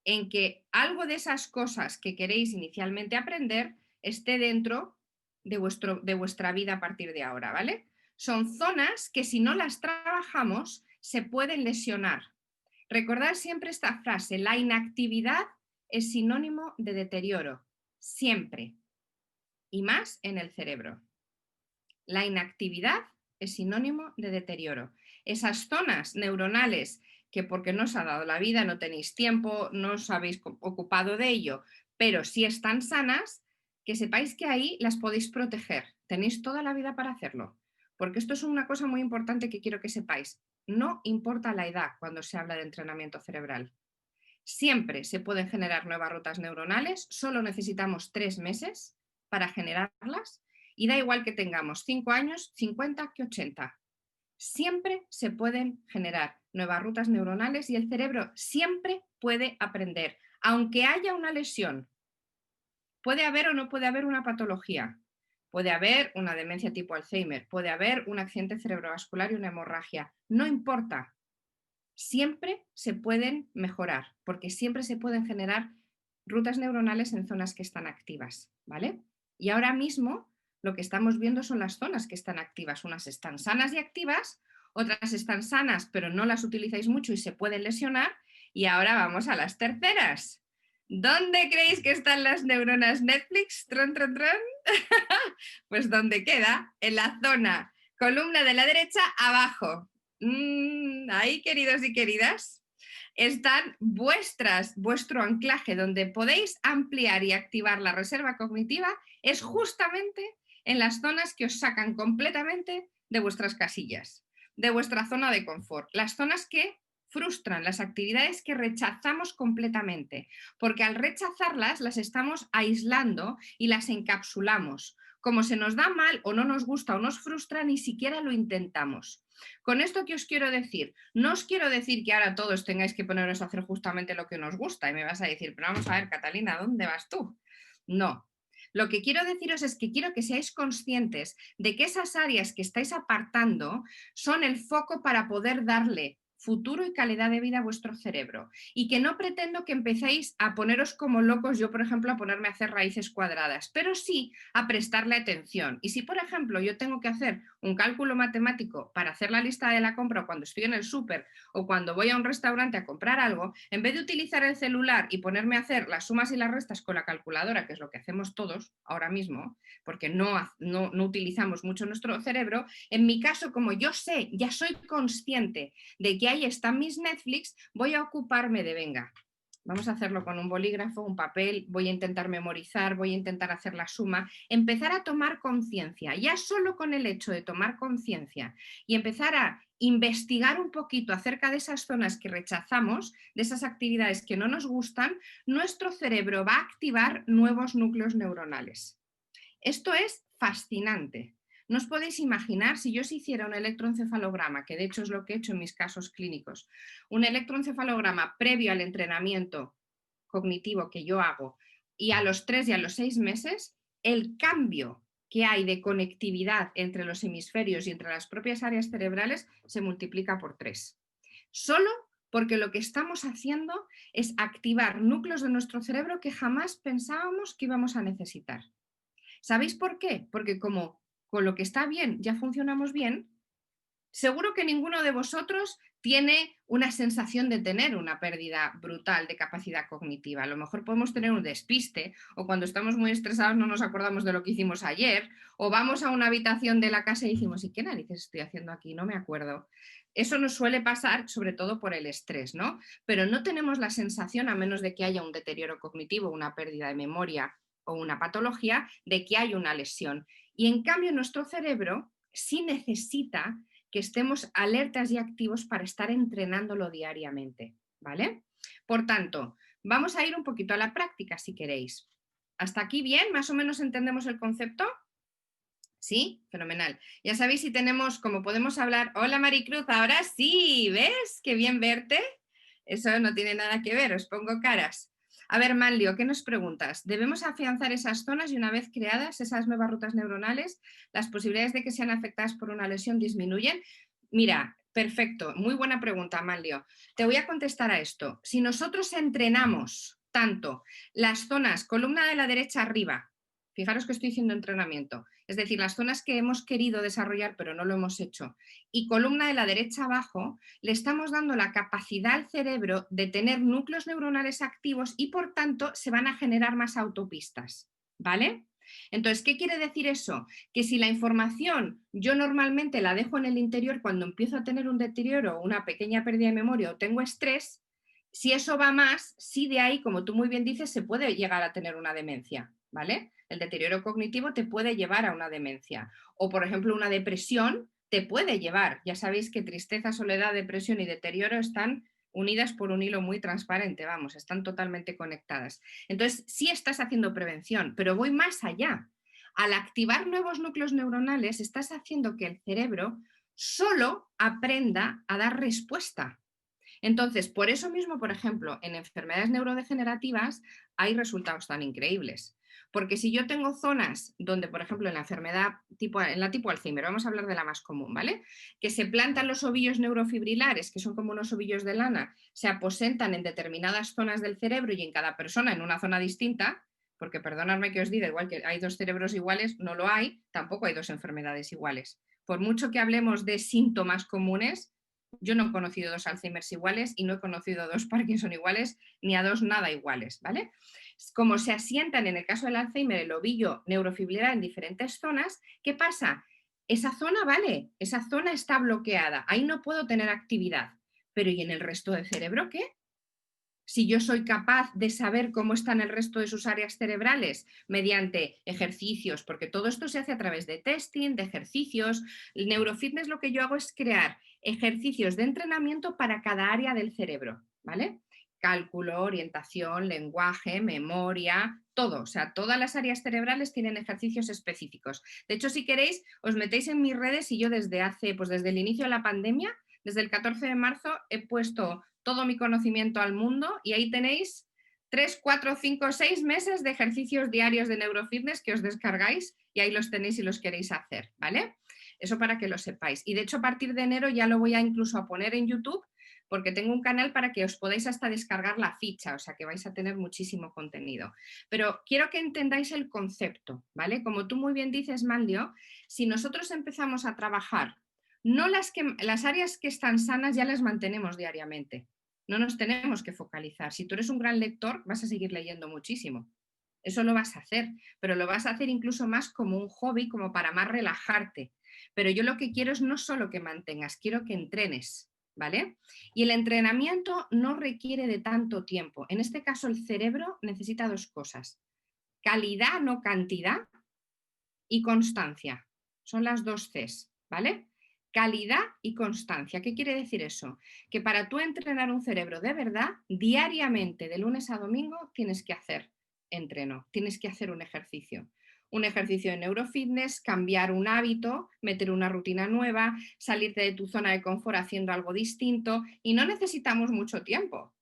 en que algo de esas cosas que queréis inicialmente aprender esté dentro de vuestra vida a partir de ahora, ¿vale? Son zonas que si no las trabajamos se pueden lesionar. Recordad siempre esta frase, la inactividad es sinónimo de deterioro, siempre, y más en el cerebro. La inactividad es sinónimo de deterioro. Esas zonas neuronales que porque no os ha dado la vida, no tenéis tiempo, no os habéis ocupado de ello, pero si están sanas, que sepáis que ahí las podéis proteger. Tenéis toda la vida para hacerlo. Porque esto es una cosa muy importante que quiero que sepáis. No importa la edad cuando se habla de entrenamiento cerebral. Siempre se pueden generar nuevas rutas neuronales, solo necesitamos 3 meses para generarlas y da igual que tengamos 5 años, 50 que 80. Siempre se pueden generar nuevas rutas neuronales y el cerebro siempre puede aprender, aunque haya una lesión. Puede haber o no puede haber una patología. Puede haber una demencia tipo Alzheimer, puede haber un accidente cerebrovascular y una hemorragia. No importa. Siempre se pueden mejorar, porque siempre se pueden generar rutas neuronales en zonas que están activas, ¿vale? Y ahora mismo lo que estamos viendo son las zonas que están activas. Unas están sanas y activas, otras están sanas pero no las utilizáis mucho y se pueden lesionar. Y ahora vamos a las terceras. ¿Dónde creéis que están las neuronas Netflix? Tron, tron, tron. Pues ¿dónde queda? En la zona columna de la derecha abajo. Ahí, queridos y queridas, están vuestro anclaje donde podéis ampliar y activar la reserva cognitiva es justamente en las zonas que os sacan completamente de vuestras casillas, de vuestra zona de confort, las zonas que frustran, las actividades que rechazamos completamente, porque al rechazarlas las estamos aislando y las encapsulamos. Como se nos da mal o no nos gusta o nos frustra, ni siquiera lo intentamos. Con esto, ¿qué os quiero decir? No os quiero decir que ahora todos tengáis que poneros a hacer justamente lo que nos gusta y me vas a decir, pero vamos a ver, Catalina, ¿dónde vas tú? No. Lo que quiero deciros es que quiero que seáis conscientes de que esas áreas que estáis apartando son el foco para poder darle futuro y calidad de vida a vuestro cerebro y que no pretendo que empecéis a poneros como locos, yo por ejemplo a ponerme a hacer raíces cuadradas, pero sí a prestarle atención. Y si por ejemplo yo tengo que hacer un cálculo matemático para hacer la lista de la compra cuando estoy en el súper o cuando voy a un restaurante a comprar algo, en vez de utilizar el celular y ponerme a hacer las sumas y las restas con la calculadora, que es lo que hacemos todos ahora mismo, porque no utilizamos mucho nuestro cerebro, en mi caso, como yo sé, ya soy consciente de que ahí están mis Netflix, voy a ocuparme de, venga, vamos a hacerlo con un bolígrafo, un papel, voy a intentar memorizar, voy a intentar hacer la suma, empezar a tomar conciencia, ya solo con el hecho de tomar conciencia y empezar a investigar un poquito acerca de esas zonas que rechazamos, de esas actividades que no nos gustan, nuestro cerebro va a activar nuevos núcleos neuronales. Esto es fascinante. No os podéis imaginar si yo os hiciera un electroencefalograma, que de hecho es lo que he hecho en mis casos clínicos, un electroencefalograma previo al entrenamiento cognitivo que yo hago y a los 3 y a los 6 meses, el cambio que hay de conectividad entre los hemisferios y entre las propias áreas cerebrales se multiplica por 3. Solo porque lo que estamos haciendo es activar núcleos de nuestro cerebro que jamás pensábamos que íbamos a necesitar. ¿Sabéis por qué? Porque como con lo que está bien ya funcionamos bien, seguro que ninguno de vosotros tiene una sensación de tener una pérdida brutal de capacidad cognitiva. A lo mejor podemos tener un despiste o cuando estamos muy estresados no nos acordamos de lo que hicimos ayer o vamos a una habitación de la casa y decimos, ¿y qué narices estoy haciendo aquí? No me acuerdo. Eso nos suele pasar sobre todo por el estrés, ¿no? Pero no tenemos la sensación, a menos de que haya un deterioro cognitivo, una pérdida de memoria o una patología, de que hay una lesión. Y en cambio nuestro cerebro sí necesita que estemos alertas y activos para estar entrenándolo diariamente, ¿vale? Por tanto, vamos a ir un poquito a la práctica si queréis. ¿Hasta aquí bien? ¿Más o menos entendemos el concepto? ¿Sí? Fenomenal. Ya sabéis si tenemos, como podemos hablar, hola Maricruz, ahora sí, ¿ves? Qué bien verte. Eso no tiene nada que ver, os pongo caras. A ver, Manlio, ¿qué nos preguntas? ¿Debemos afianzar esas zonas y una vez creadas esas nuevas rutas neuronales, las posibilidades de que sean afectadas por una lesión disminuyen? Mira, perfecto, muy buena pregunta, Manlio. Te voy a contestar a esto. Si nosotros entrenamos tanto las zonas, columna de la derecha arriba, fijaros que estoy diciendo entrenamiento, es decir, las zonas que hemos querido desarrollar pero no lo hemos hecho, y columna de la derecha abajo, le estamos dando la capacidad al cerebro de tener núcleos neuronales activos y por tanto se van a generar más autopistas, ¿vale? Entonces, ¿qué quiere decir eso? Que si la información yo normalmente la dejo en el interior cuando empiezo a tener un deterioro, una pequeña pérdida de memoria o tengo estrés, si eso va más, sí de ahí, como tú muy bien dices, se puede llegar a tener una demencia, ¿vale? El deterioro cognitivo te puede llevar a una demencia. O, por ejemplo, una depresión te puede llevar. Ya sabéis que tristeza, soledad, depresión y deterioro están unidas por un hilo muy transparente, vamos, están totalmente conectadas. Entonces, sí estás haciendo prevención, pero voy más allá. Al activar nuevos núcleos neuronales, estás haciendo que el cerebro solo aprenda a dar respuesta. Entonces, por eso mismo, por ejemplo, en enfermedades neurodegenerativas hay resultados tan increíbles. Porque si yo tengo zonas donde, por ejemplo, en la enfermedad en la tipo Alzheimer, vamos a hablar de la más común, ¿vale? Que se plantan los ovillos neurofibrilares, que son como unos ovillos de lana, se aposentan en determinadas zonas del cerebro y en cada persona en una zona distinta, porque perdonadme que os diga, igual que hay dos cerebros iguales, no lo hay, tampoco hay dos enfermedades iguales. Por mucho que hablemos de síntomas comunes, yo no he conocido dos Alzheimers iguales y no he conocido a dos Parkinson iguales ni a dos nada iguales, ¿vale? Como se asientan en el caso del Alzheimer el ovillo neurofibrilar en diferentes zonas, ¿qué pasa? Esa zona, vale, esa zona está bloqueada, ahí no puedo tener actividad, pero ¿y en el resto del cerebro qué? Si yo soy capaz de saber cómo están el resto de sus áreas cerebrales mediante ejercicios, porque todo esto se hace a través de testing, de ejercicios. El neurofitness lo que yo hago es crear ejercicios de entrenamiento para cada área del cerebro, ¿vale? Cálculo, orientación, lenguaje, memoria, todo. O sea, todas las áreas cerebrales tienen ejercicios específicos. De hecho, si queréis, os metéis en mis redes y yo desde el inicio de la pandemia, desde el 14 de marzo, he puesto todo mi conocimiento al mundo y ahí tenéis 3, 4, 5, 6 meses de ejercicios diarios de neurofitness que os descargáis y ahí los tenéis si los queréis hacer, ¿vale? Eso para que lo sepáis. Y de hecho a partir de enero ya lo voy a incluso a poner en YouTube porque tengo un canal para que os podáis hasta descargar la ficha, o sea que vais a tener muchísimo contenido. Pero quiero que entendáis el concepto, ¿vale? Como tú muy bien dices, Manlio, si nosotros empezamos a trabajar, no las áreas que están sanas ya las mantenemos diariamente. No nos tenemos que focalizar. Si tú eres un gran lector, vas a seguir leyendo muchísimo. Eso lo vas a hacer, pero lo vas a hacer incluso más como un hobby, como para más relajarte. Pero yo lo que quiero es no solo que mantengas, quiero que entrenes, ¿vale? Y el entrenamiento no requiere de tanto tiempo. En este caso, el cerebro necesita dos cosas: calidad, no cantidad, y constancia. Son las dos Cs, ¿vale? Calidad y constancia. ¿Qué quiere decir eso? Que para tú entrenar un cerebro de verdad, diariamente, de lunes a domingo, tienes que hacer entreno, tienes que hacer un ejercicio. Un ejercicio de neurofitness, cambiar un hábito, meter una rutina nueva, salirte de tu zona de confort haciendo algo distinto y no necesitamos mucho tiempo.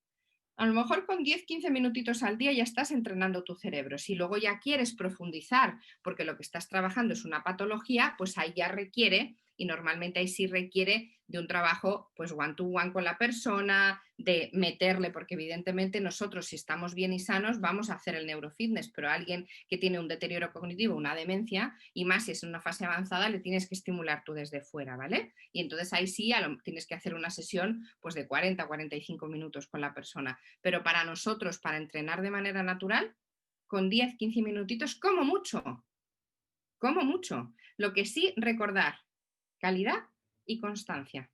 A lo mejor con 10-15 minutitos al día ya estás entrenando tu cerebro. Si luego ya quieres profundizar porque lo que estás trabajando es una patología, pues ahí ya requiere, y normalmente ahí sí requiere de un trabajo pues one to one con la persona, de meterle, porque evidentemente nosotros si estamos bien y sanos vamos a hacer el neurofitness, pero a alguien que tiene un deterioro cognitivo, una demencia, y más si es en una fase avanzada, le tienes que estimular tú desde fuera, ¿vale? Y entonces ahí sí tienes que hacer una sesión pues de 40-45 minutos con la persona. Pero para nosotros, para entrenar de manera natural, con 10-15 minutitos, como mucho, como mucho. Lo que sí, recordar, calidad y constancia.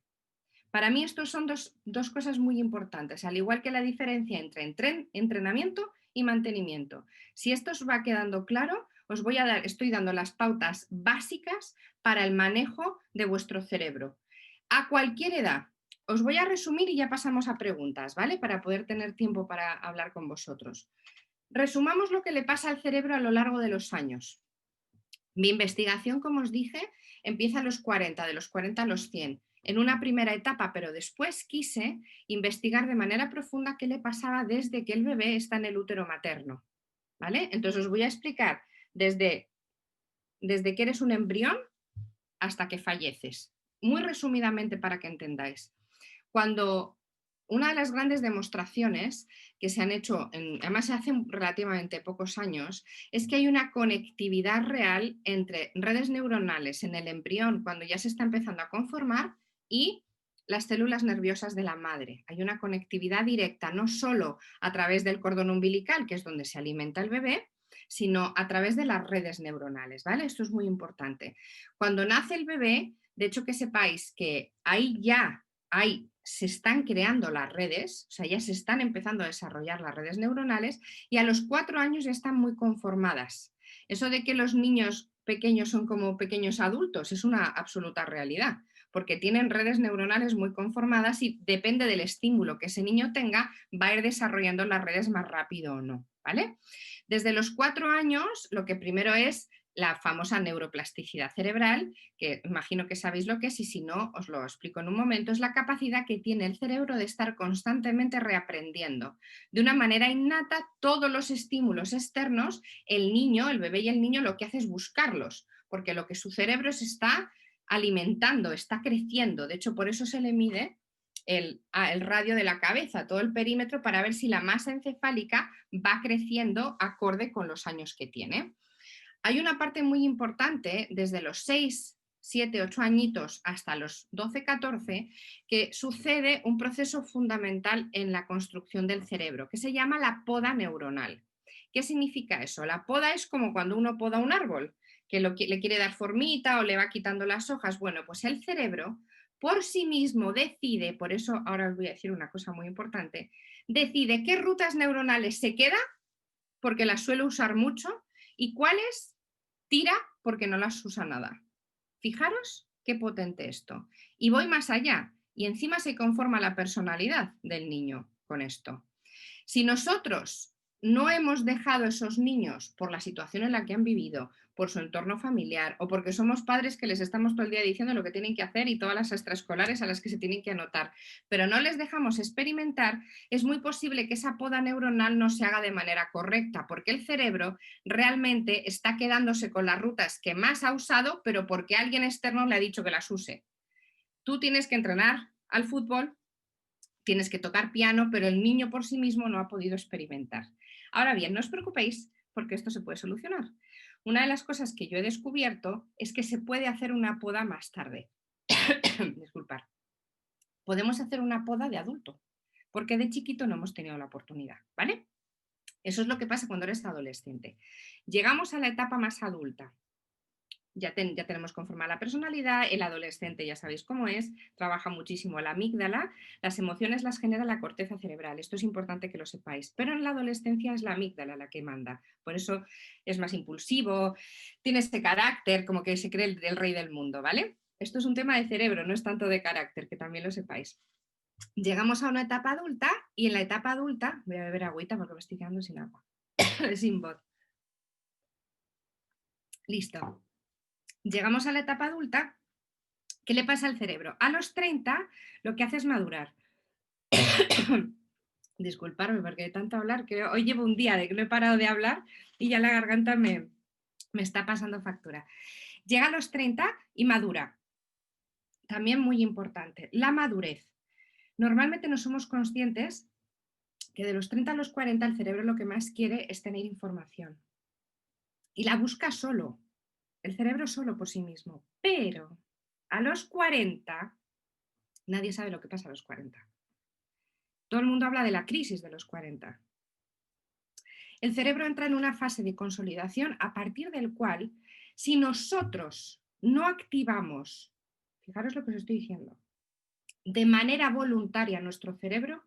Para mí estos son dos cosas muy importantes, al igual que la diferencia entre entrenamiento y mantenimiento. Si esto os va quedando claro, estoy dando las pautas básicas para el manejo de vuestro cerebro. A cualquier edad. Os voy a resumir y ya pasamos a preguntas, ¿vale? Para poder tener tiempo para hablar con vosotros. Resumamos lo que le pasa al cerebro a lo largo de los años. Mi investigación, como os dije, empieza a los 40, de los 40 a los 100, en una primera etapa, pero después quise investigar de manera profunda qué le pasaba desde que el bebé está en el útero materno, ¿vale? Entonces os voy a explicar desde que eres un embrión hasta que falleces, muy resumidamente para que entendáis. Cuando una de las grandes demostraciones que se han hecho, además se hace relativamente pocos años, es que hay una conectividad real entre redes neuronales en el embrión cuando ya se está empezando a conformar y las células nerviosas de la madre. Hay una conectividad directa, no solo a través del cordón umbilical, que es donde se alimenta el bebé, sino a través de las redes neuronales, ¿vale? Esto es muy importante. Cuando nace el bebé, de hecho que sepáis que se están creando las redes, o sea, ya se están empezando a desarrollar las redes neuronales y a los 4 años ya están muy conformadas. Eso de que los niños pequeños son como pequeños adultos es una absoluta realidad, porque tienen redes neuronales muy conformadas y depende del estímulo que ese niño tenga, va a ir desarrollando las redes más rápido o no, ¿vale? Desde los 4 años, lo que primero es la famosa neuroplasticidad cerebral, que imagino que sabéis lo que es y si no, os lo explico en un momento, es la capacidad que tiene el cerebro de estar constantemente reaprendiendo. De una manera innata, todos los estímulos externos, el niño, el bebé y el niño lo que hace es buscarlos, porque lo que su cerebro se está alimentando, está creciendo. De hecho, por eso se le mide el radio de la cabeza, todo el perímetro, para ver si la masa encefálica va creciendo acorde con los años que tiene. Hay una parte muy importante desde los 6, 7, 8 añitos hasta los 12, 14, que sucede un proceso fundamental en la construcción del cerebro, que se llama la poda neuronal. ¿Qué significa eso? La poda es como cuando uno poda un árbol, que le quiere dar formita o le va quitando las hojas. Bueno, pues el cerebro por sí mismo decide, por eso ahora os voy a decir una cosa muy importante, decide qué rutas neuronales se queda, porque las suele usar mucho, y cuáles tira porque no las usa nada. Fijaros qué potente esto. Y voy más allá, y encima se conforma la personalidad del niño con esto. Si nosotros no hemos dejado a esos niños por la situación en la que han vivido, por su entorno familiar o porque somos padres que les estamos todo el día diciendo lo que tienen que hacer y todas las extraescolares a las que se tienen que anotar, pero no les dejamos experimentar, es muy posible que esa poda neuronal no se haga de manera correcta, porque el cerebro realmente está quedándose con las rutas que más ha usado, pero porque alguien externo le ha dicho que las use. Tú tienes que entrenar al fútbol, tienes que tocar piano, pero el niño por sí mismo no ha podido experimentar. Ahora bien, no os preocupéis porque esto se puede solucionar. Una de las cosas que yo he descubierto es que se puede hacer una poda más tarde. Disculpar. Podemos hacer una poda de adulto, porque de chiquito no hemos tenido la oportunidad, ¿vale? Eso es lo que pasa cuando eres adolescente. Llegamos a la etapa más adulta. Ya tenemos conformada la personalidad, el adolescente ya sabéis cómo es, trabaja muchísimo la amígdala, las emociones las genera la corteza cerebral, esto es importante que lo sepáis, pero en la adolescencia es la amígdala la que manda, por eso es más impulsivo, tiene este carácter como que se cree el rey del mundo, ¿vale? Esto es un tema de cerebro, no es tanto de carácter, que también lo sepáis. Llegamos a una etapa adulta y en la etapa adulta, voy a beber agüita porque me estoy quedando sin agua, sin voz. Listo. Llegamos a la etapa adulta, ¿qué le pasa al cerebro? A los 30 lo que hace es madurar. Disculparme porque de tanto hablar, que hoy llevo un día de que no he parado de hablar y ya la garganta me está pasando factura. Llega a los 30 y madura. También muy importante, la madurez. Normalmente no somos conscientes que de los 30 a los 40 el cerebro lo que más quiere es tener información. Y la busca solo, el cerebro solo por sí mismo. Pero a los 40, nadie sabe lo que pasa a los 40. Todo el mundo habla de la crisis de los 40. El cerebro entra en una fase de consolidación a partir del cual, si nosotros no activamos, fijaros lo que os estoy diciendo, de manera voluntaria nuestro cerebro,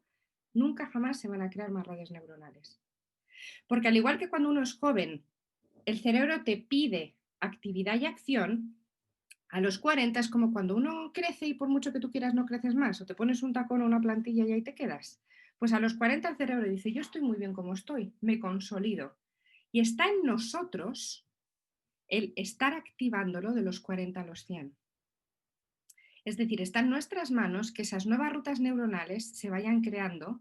nunca jamás se van a crear más redes neuronales. Porque al igual que cuando uno es joven, el cerebro te pide actividad y acción, a los 40 es como cuando uno crece y por mucho que tú quieras no creces más, o te pones un tacón o una plantilla y ahí te quedas. Pues a los 40 el cerebro dice, yo estoy muy bien como estoy, me consolido. Y está en nosotros el estar activándolo de los 40 a los 100. Es decir, está en nuestras manos que esas nuevas rutas neuronales se vayan creando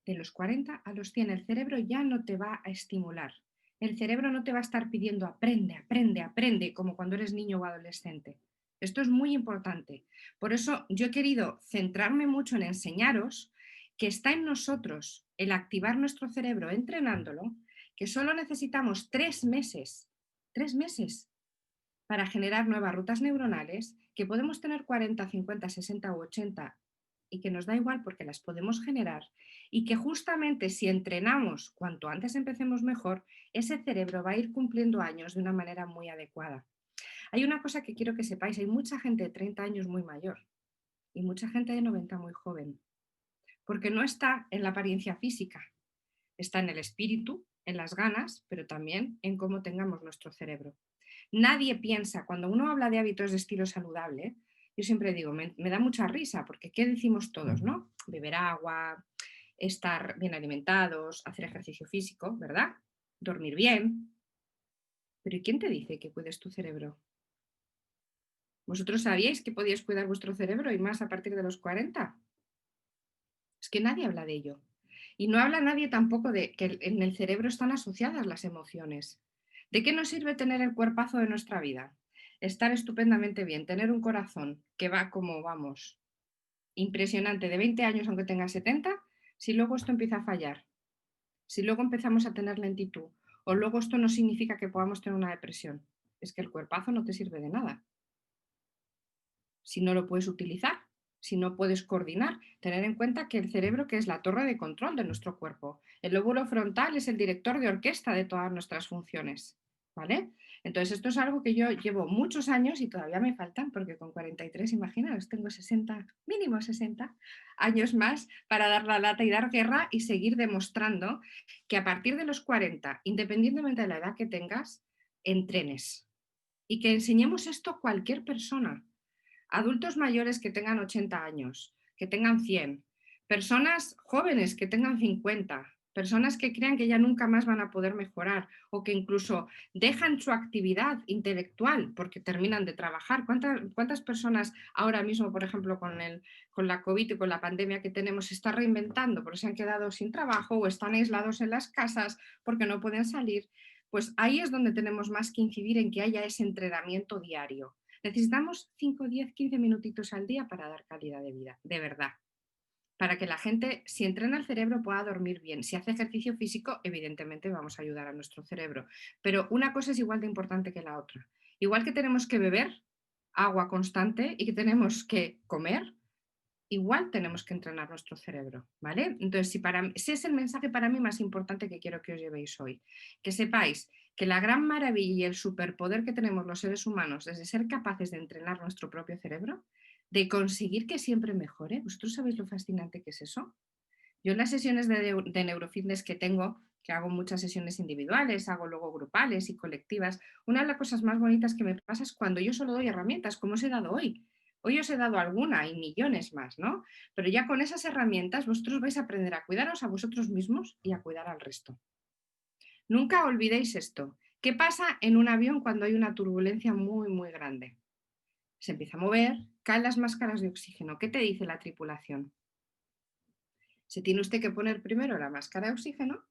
de los 40 a los 100. El cerebro ya no te va a estimular. El cerebro no te va a estar pidiendo aprende, aprende, aprende, como cuando eres niño o adolescente. Esto es muy importante. Por eso yo he querido centrarme mucho en enseñaros que está en nosotros el activar nuestro cerebro entrenándolo, que solo necesitamos 3 meses para generar nuevas rutas neuronales, que podemos tener 40, 50, 60 u 80 y que nos da igual porque las podemos generar y que justamente si entrenamos cuanto antes empecemos mejor, ese cerebro va a ir cumpliendo años de una manera muy adecuada. Hay una cosa que quiero que sepáis, hay mucha gente de 30 años muy mayor y mucha gente de 90 muy joven, porque no está en la apariencia física, está en el espíritu, en las ganas, pero también en cómo tengamos nuestro cerebro. Nadie piensa, cuando uno habla de hábitos de estilo saludable, yo siempre digo, me da mucha risa, porque ¿qué decimos todos, no? Beber agua, estar bien alimentados, hacer ejercicio físico, ¿verdad? Dormir bien. Pero ¿y quién te dice que cuides tu cerebro? ¿Vosotros sabíais que podíais cuidar vuestro cerebro y más a partir de los 40? Es que nadie habla de ello. Y no habla nadie tampoco de que en el cerebro están asociadas las emociones. ¿De qué nos sirve tener el cuerpazo de nuestra vida? Estar estupendamente bien, tener un corazón que va como vamos, impresionante, de 20 años aunque tenga 70, si luego esto empieza a fallar, si luego empezamos a tener lentitud, o luego esto no significa que podamos tener una depresión. Es que el cuerpazo no te sirve de nada si no lo puedes utilizar, si no puedes coordinar. Tener en cuenta que el cerebro, que es la torre de control de nuestro cuerpo, el lóbulo frontal es el director de orquesta de todas nuestras funciones, ¿vale? Entonces esto es algo que yo llevo muchos años y todavía me faltan, porque con 43, imaginaos, tengo 60, mínimo 60 años más para dar la lata y dar guerra y seguir demostrando que a partir de los 40, independientemente de la edad que tengas, entrenes y que enseñemos esto a cualquier persona. Adultos mayores que tengan 80 años, que tengan 100, personas jóvenes que tengan 50, personas que crean que ya nunca más van a poder mejorar o que incluso dejan su actividad intelectual porque terminan de trabajar. ¿Cuántas personas ahora mismo, por ejemplo, con la COVID y con la pandemia que tenemos, se está reinventando porque se han quedado sin trabajo o están aislados en las casas porque no pueden salir? Pues ahí es donde tenemos más que incidir en que haya ese entrenamiento diario. Necesitamos 5, 10, 15 minutitos al día para dar calidad de vida, de verdad. Para que la gente, si entrena el cerebro, pueda dormir bien. Si hace ejercicio físico, evidentemente vamos a ayudar a nuestro cerebro. Pero una cosa es igual de importante que la otra. Igual que tenemos que beber agua constante y que tenemos que comer, igual tenemos que entrenar nuestro cerebro, ¿vale? Entonces, ese es el mensaje para mí más importante que quiero que os llevéis hoy. Que sepáis que la gran maravilla y el superpoder que tenemos los seres humanos es de ser capaces de entrenar nuestro propio cerebro, de conseguir que siempre mejore. ¿Vosotros sabéis lo fascinante que es eso? Yo en las sesiones de neurofitness que tengo, que hago muchas sesiones individuales, hago luego grupales y colectivas, una de las cosas más bonitas que me pasa es cuando yo solo doy herramientas, como os he dado hoy. Hoy os he dado alguna y millones más, ¿no? Pero ya con esas herramientas vosotros vais a aprender a cuidaros a vosotros mismos y a cuidar al resto. Nunca olvidéis esto. ¿Qué pasa en un avión cuando hay una turbulencia muy, muy grande? Se empieza a mover, caen las máscaras de oxígeno. ¿Qué te dice la tripulación? Se tiene usted que poner primero la máscara de oxígeno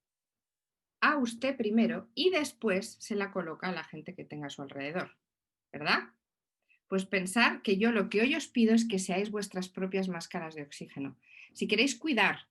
a usted primero y después se la coloca a la gente que tenga a su alrededor, ¿verdad? Pues pensar que yo lo que hoy os pido es que seáis vuestras propias máscaras de oxígeno. Si queréis cuidar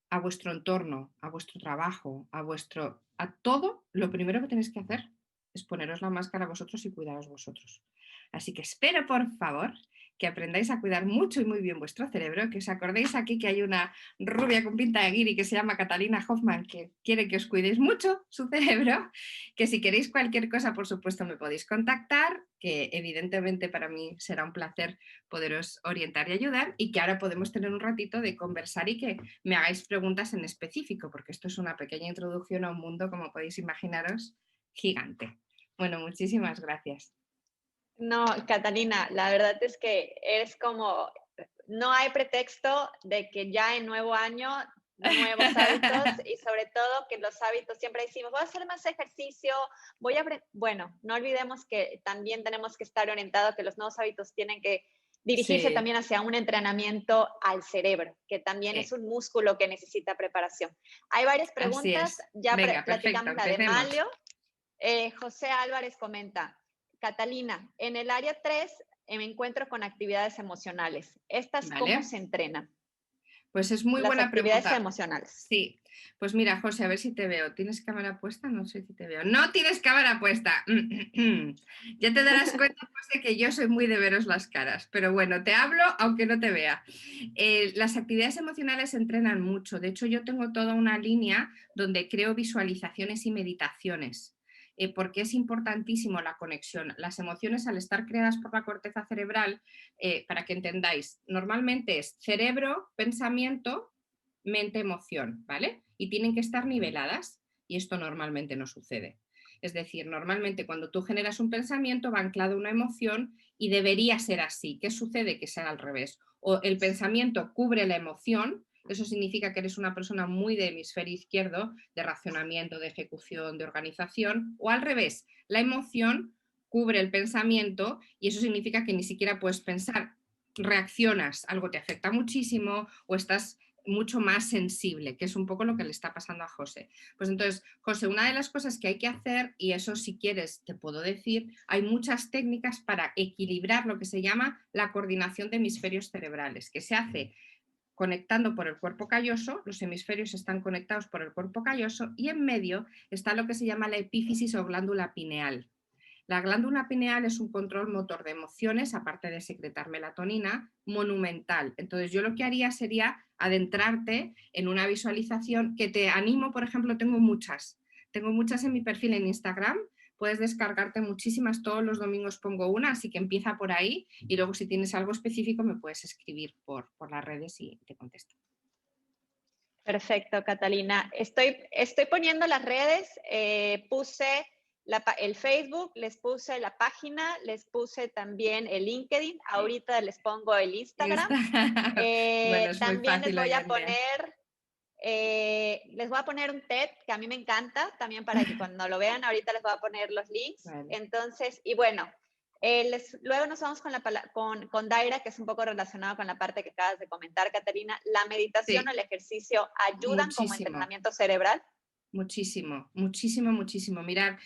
a vuestro entorno, a vuestro trabajo, a todo, lo primero que tenéis que hacer es poneros la máscara a vosotros y cuidaros vosotros. Así que espero, por favor, que aprendáis a cuidar mucho y muy bien vuestro cerebro, que os acordéis aquí que hay una rubia con pinta de guiri que se llama Catalina Hoffman, que quiere que os cuidéis mucho su cerebro, que si queréis cualquier cosa, por supuesto, me podéis contactar, que evidentemente para mí será un placer poderos orientar y ayudar, y que ahora podemos tener un ratito de conversar y que me hagáis preguntas en específico, porque esto es una pequeña introducción a un mundo, como podéis imaginaros, gigante. Bueno, muchísimas gracias. No, Catalina, la verdad es que es como, no hay pretexto de que ya en nuevo año, nuevos hábitos y sobre todo que los hábitos, siempre decimos, voy a hacer más ejercicio, bueno, no olvidemos que también tenemos que estar orientados, que los nuevos hábitos tienen que dirigirse Sí, también hacia un entrenamiento al cerebro, que también es sí, un músculo que necesita preparación. Hay varias así preguntas, es. ya Venga, perfecto, platicamos la de empecemos. Malio. José Álvarez comenta, Catalina, en el área 3 me encuentro con actividades emocionales. ¿Estas cómo ¿Vale? se entrenan? Pues es muy las buena actividades pregunta. emocionales. Sí, pues mira, José, a ver si te veo. ¿Tienes cámara puesta? No sé si te veo. No tienes cámara puesta. Ya te darás cuenta pues, de que yo soy muy de veros las caras, pero bueno, te hablo aunque no te vea. Las actividades emocionales se entrenan mucho. De hecho, yo tengo toda una línea donde creo visualizaciones y meditaciones. Porque es importantísimo la conexión. Las emociones, al estar creadas por la corteza cerebral, para que entendáis, normalmente es cerebro, pensamiento, mente, emoción, ¿vale? Y tienen que estar niveladas y esto normalmente no sucede. Es decir, normalmente cuando tú generas un pensamiento va anclado a una emoción y debería ser así. ¿Qué sucede? Que sea al revés. O el pensamiento cubre la emoción, eso significa que eres una persona muy de hemisferio izquierdo, de racionamiento, de ejecución, de organización, o al revés, la emoción cubre el pensamiento y eso significa que ni siquiera puedes pensar, reaccionas, algo te afecta muchísimo o estás mucho más sensible, que es un poco lo que le está pasando a José. Pues entonces, José, una de las cosas que hay que hacer, y eso si quieres te puedo decir, hay muchas técnicas para equilibrar lo que se llama la coordinación de hemisferios cerebrales, que se hace conectando por el cuerpo calloso, los hemisferios están conectados por el cuerpo calloso y en medio está lo que se llama la epífisis o glándula pineal. La glándula pineal es un control motor de emociones, aparte de secretar melatonina, monumental. Entonces yo lo que haría sería adentrarte en una visualización que te animo, por ejemplo, tengo muchas en mi perfil en Instagram, puedes descargarte muchísimas, todos los domingos pongo una, así que empieza por ahí y luego si tienes algo específico me puedes escribir por las redes y te contesto. Perfecto, Catalina. Estoy poniendo las redes, puse el Facebook, les puse la página, les puse también el LinkedIn, ahorita les pongo el Instagram. Bueno, es muy También fácil hoy en día. les voy a poner un TED que a mí me encanta, también para que cuando lo vean, ahorita les voy a poner los links. Vale. Entonces, y bueno, luego nos vamos con Daira, que es un poco relacionado con la parte que acabas de comentar, Catalina. La meditación Sí, o el ejercicio ayudan como muchísimo. entrenamiento cerebral. Muchísimo, muchísimo, muchísimo. Mirar,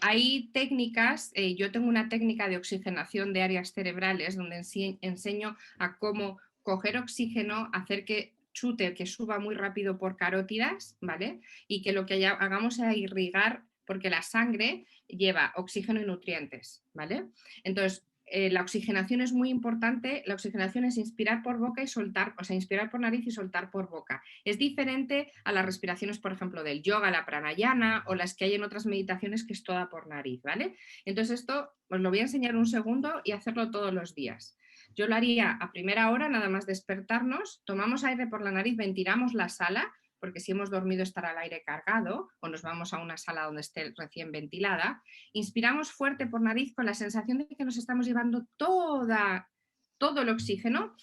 hay técnicas, yo tengo una técnica de oxigenación de áreas cerebrales donde enseño a cómo coger oxígeno, hacer que chute, que suba muy rápido por carótidas, ¿vale? Y que lo que hagamos sea irrigar, porque la sangre lleva oxígeno y nutrientes, ¿vale? Entonces, la oxigenación es muy importante. La oxigenación es inspirar por boca y soltar, o sea, inspirar por nariz y soltar por boca. Es diferente a las respiraciones, por ejemplo, del yoga, la pranayana o las que hay en otras meditaciones que es toda por nariz, ¿vale? Entonces esto os lo voy a enseñar un segundo y hacerlo todos los días. Yo lo haría a primera hora, nada más despertarnos, tomamos aire por la nariz, ventilamos la sala, porque si hemos dormido estará el aire cargado o nos vamos a una sala donde esté recién ventilada. Inspiramos fuerte por nariz con la sensación de que nos estamos llevando todo el oxígeno.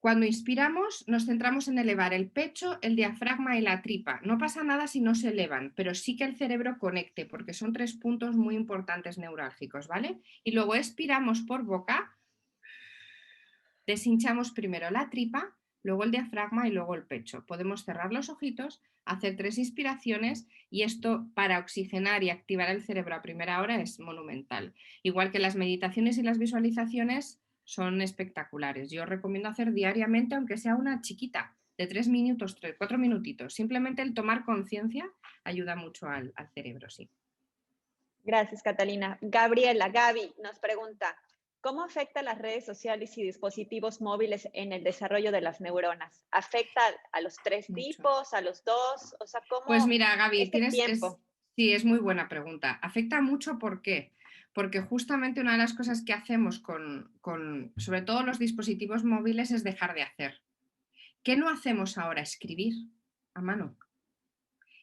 Cuando inspiramos, nos centramos en elevar el pecho, el diafragma y la tripa. No pasa nada si no se elevan, pero sí que el cerebro conecte, porque son 3 puntos muy importantes neurálgicos, ¿vale? Y luego expiramos por boca, deshinchamos primero la tripa, luego el diafragma y luego el pecho. Podemos cerrar los ojitos, hacer 3 inspiraciones y esto para oxigenar y activar el cerebro a primera hora es monumental. Igual que las meditaciones y las visualizaciones son espectaculares. Yo os recomiendo hacer diariamente, aunque sea una chiquita, de 3 minutos, 3, 4 minutitos. Simplemente el tomar conciencia ayuda mucho al cerebro, sí. Gracias, Catalina. Gaby nos pregunta, ¿cómo afecta las redes sociales y dispositivos móviles en el desarrollo de las neuronas? ¿Afecta a los 3 Mucho. tipos, a los 2? O sea, Pues ¿cómo mira, Gaby, este tiempo? sí, es muy buena pregunta. Afecta mucho, ¿por qué? Porque justamente una de las cosas que hacemos con sobre todo los dispositivos móviles es dejar de hacer. ¿Qué no hacemos ahora? Escribir a mano.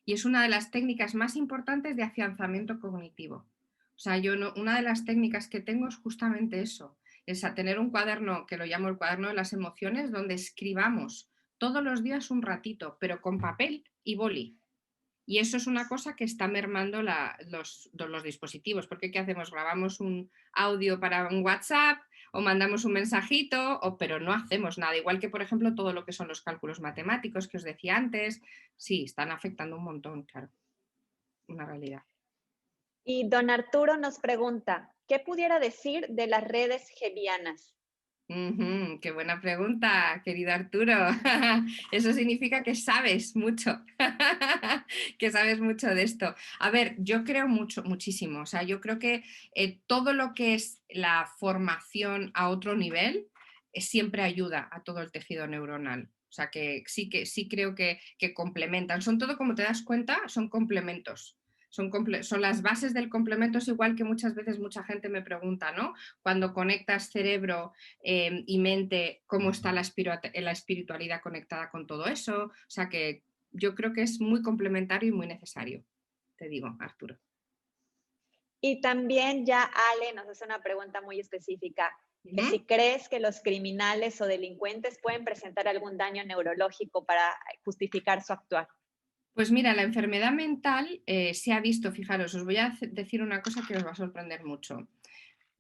Y es una de las técnicas más importantes de afianzamiento cognitivo. O sea, una de las técnicas que tengo es justamente eso, es a tener un cuaderno que lo llamo el cuaderno de las emociones, donde escribamos todos los días un ratito, pero con papel y boli. Y eso es una cosa que está mermando los dispositivos, porque ¿qué hacemos? Grabamos un audio para un WhatsApp o mandamos un mensajito, pero no hacemos nada. Igual que, por ejemplo, todo lo que son los cálculos matemáticos que os decía antes, sí, están afectando un montón, claro, una realidad. Y don Arturo nos pregunta, ¿qué pudiera decir de las redes gevianas? Qué buena pregunta, querido Arturo. Eso significa que sabes mucho, que sabes mucho de esto. A ver, yo creo muchísimo. O sea, yo creo que todo lo que es la formación a otro nivel siempre ayuda a todo el tejido neuronal. O sea, que sí creo que complementan. Son todo, como te das cuenta, son complementos. Son las bases del complemento, es igual que muchas veces mucha gente me pregunta, ¿no? Cuando conectas cerebro y mente, cómo está la espiritualidad conectada con todo eso. O sea que yo creo que es muy complementario y muy necesario, te digo, Arturo. Y también ya Ale nos hace una pregunta muy específica, que ¿Mm? si crees que los criminales o delincuentes pueden presentar algún daño neurológico para justificar su actuar. Pues mira, la enfermedad mental se ha visto, fijaros, os voy a decir una cosa que os va a sorprender mucho.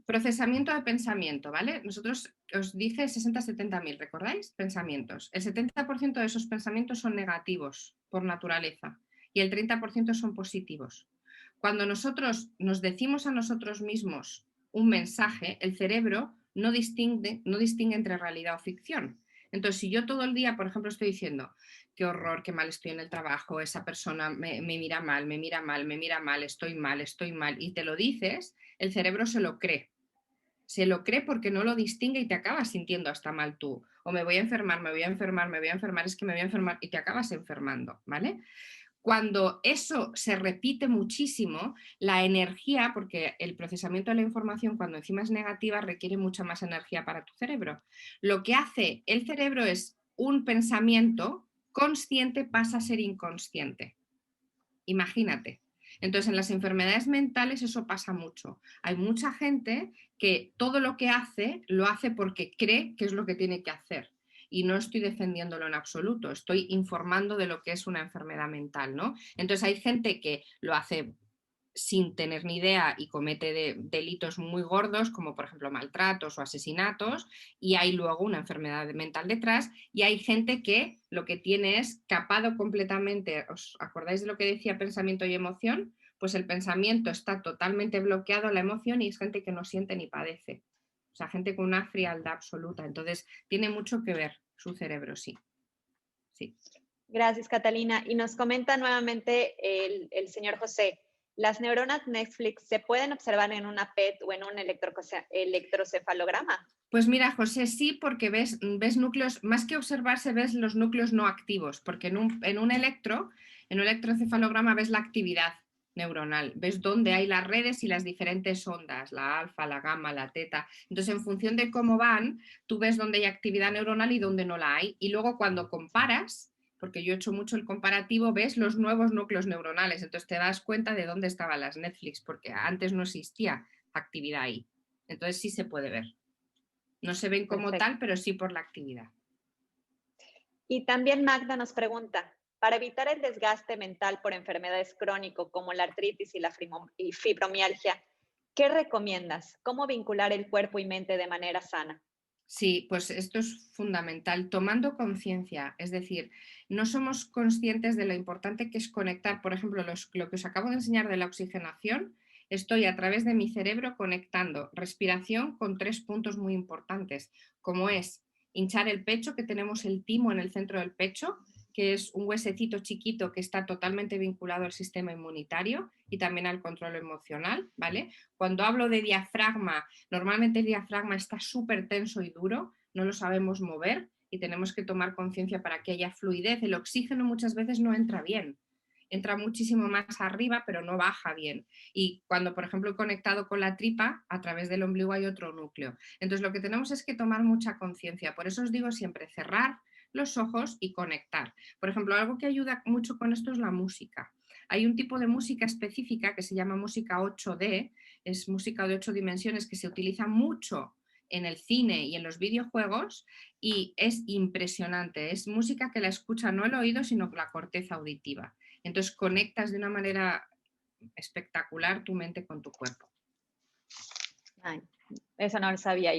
Procesamiento de pensamiento, ¿vale? Nosotros os dice 60-70.000, ¿recordáis? Pensamientos. El 70% de esos pensamientos son negativos por naturaleza y el 30% son positivos. Cuando nosotros nos decimos a nosotros mismos un mensaje, el cerebro no distingue entre realidad o ficción. Entonces, si yo todo el día, por ejemplo, estoy diciendo, qué horror, qué mal estoy en el trabajo, esa persona me mira mal, me mira mal, me mira mal, estoy mal, y te lo dices, el cerebro se lo cree. Se lo cree porque no lo distingue y te acabas sintiendo hasta mal tú. O me voy a enfermar, me voy a enfermar, me voy a enfermar, es que me voy a enfermar y te acabas enfermando, ¿vale? Cuando eso se repite muchísimo, la energía, porque el procesamiento de la información cuando encima es negativa requiere mucha más energía para tu cerebro. Lo que hace el cerebro es un pensamiento consciente pasa a ser inconsciente. Imagínate. Entonces, en las enfermedades mentales eso pasa mucho. Hay mucha gente que todo lo que hace lo hace porque cree que es lo que tiene que hacer. Y no estoy defendiéndolo en absoluto, estoy informando de lo que es una enfermedad mental, ¿no? Entonces hay gente que lo hace sin tener ni idea y comete delitos muy gordos, como por ejemplo maltratos o asesinatos, y hay luego una enfermedad mental detrás, y hay gente que lo que tiene es capado completamente. ¿Os acordáis de lo que decía pensamiento y emoción? Pues el pensamiento está totalmente bloqueado a la emoción y es gente que no siente ni padece. O sea, gente con una frialdad absoluta. Entonces, tiene mucho que ver su cerebro, sí. Sí. Gracias, Catalina. Y nos comenta nuevamente el señor José, ¿las neuronas Netflix se pueden observar en una PET o en un electrocefalograma? Pues mira, José, sí, porque ves núcleos, más que observarse, ves los núcleos no activos, porque en un electroencefalograma ves la actividad neuronal, ves dónde hay las redes y las diferentes ondas, la alfa, la gamma, la teta. Entonces, en función de cómo van, tú ves dónde hay actividad neuronal y dónde no la hay. Y luego cuando comparas, porque yo he hecho mucho el comparativo, ves los nuevos núcleos neuronales. Entonces te das cuenta de dónde estaban las Netflix, porque antes no existía actividad ahí. Entonces sí se puede ver. No se ven como Perfecto. tal, pero sí por la actividad. Y también Magda nos pregunta, para evitar el desgaste mental por enfermedades crónicas como la artritis y la fibromialgia, ¿qué recomiendas? ¿Cómo vincular el cuerpo y mente de manera sana? Sí, pues esto es fundamental, tomando conciencia, es decir, no somos conscientes de lo importante que es conectar, por ejemplo, lo que os acabo de enseñar de la oxigenación, estoy a través de mi cerebro conectando respiración con 3 puntos muy importantes, como es hinchar el pecho, que tenemos el timo en el centro del pecho, que es un huesecito chiquito que está totalmente vinculado al sistema inmunitario y también al control emocional, ¿vale? Cuando hablo de diafragma, normalmente el diafragma está súper tenso y duro, no lo sabemos mover y tenemos que tomar conciencia para que haya fluidez. El oxígeno muchas veces no entra bien, entra muchísimo más arriba, pero no baja bien. Y cuando, por ejemplo, he conectado con la tripa, a través del ombligo hay otro núcleo. Entonces, lo que tenemos es que tomar mucha conciencia. Por eso os digo siempre cerrar los ojos y conectar. Por ejemplo, algo que ayuda mucho con esto es la música. Hay un tipo de música específica que se llama música 8D, es música de 8 dimensiones que se utiliza mucho en el cine y en los videojuegos y es impresionante. Es música que la escucha no el oído, sino la corteza auditiva. Entonces conectas de una manera espectacular tu mente con tu cuerpo. Ay, eso no lo sabía.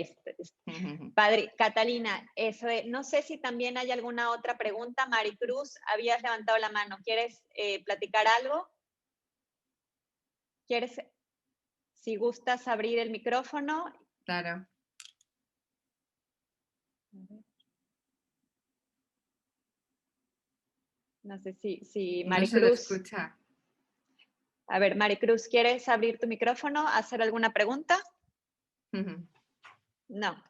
Padre, Catalina, no sé si también hay alguna otra pregunta. Maricruz, habías levantado la mano. ¿Quieres platicar algo? ¿Quieres, si gustas abrir el micrófono? Claro. No sé si No se le Maricruz, escucha. a ver, Maricruz, ¿quieres abrir tu micrófono, hacer alguna pregunta? Ujú. No.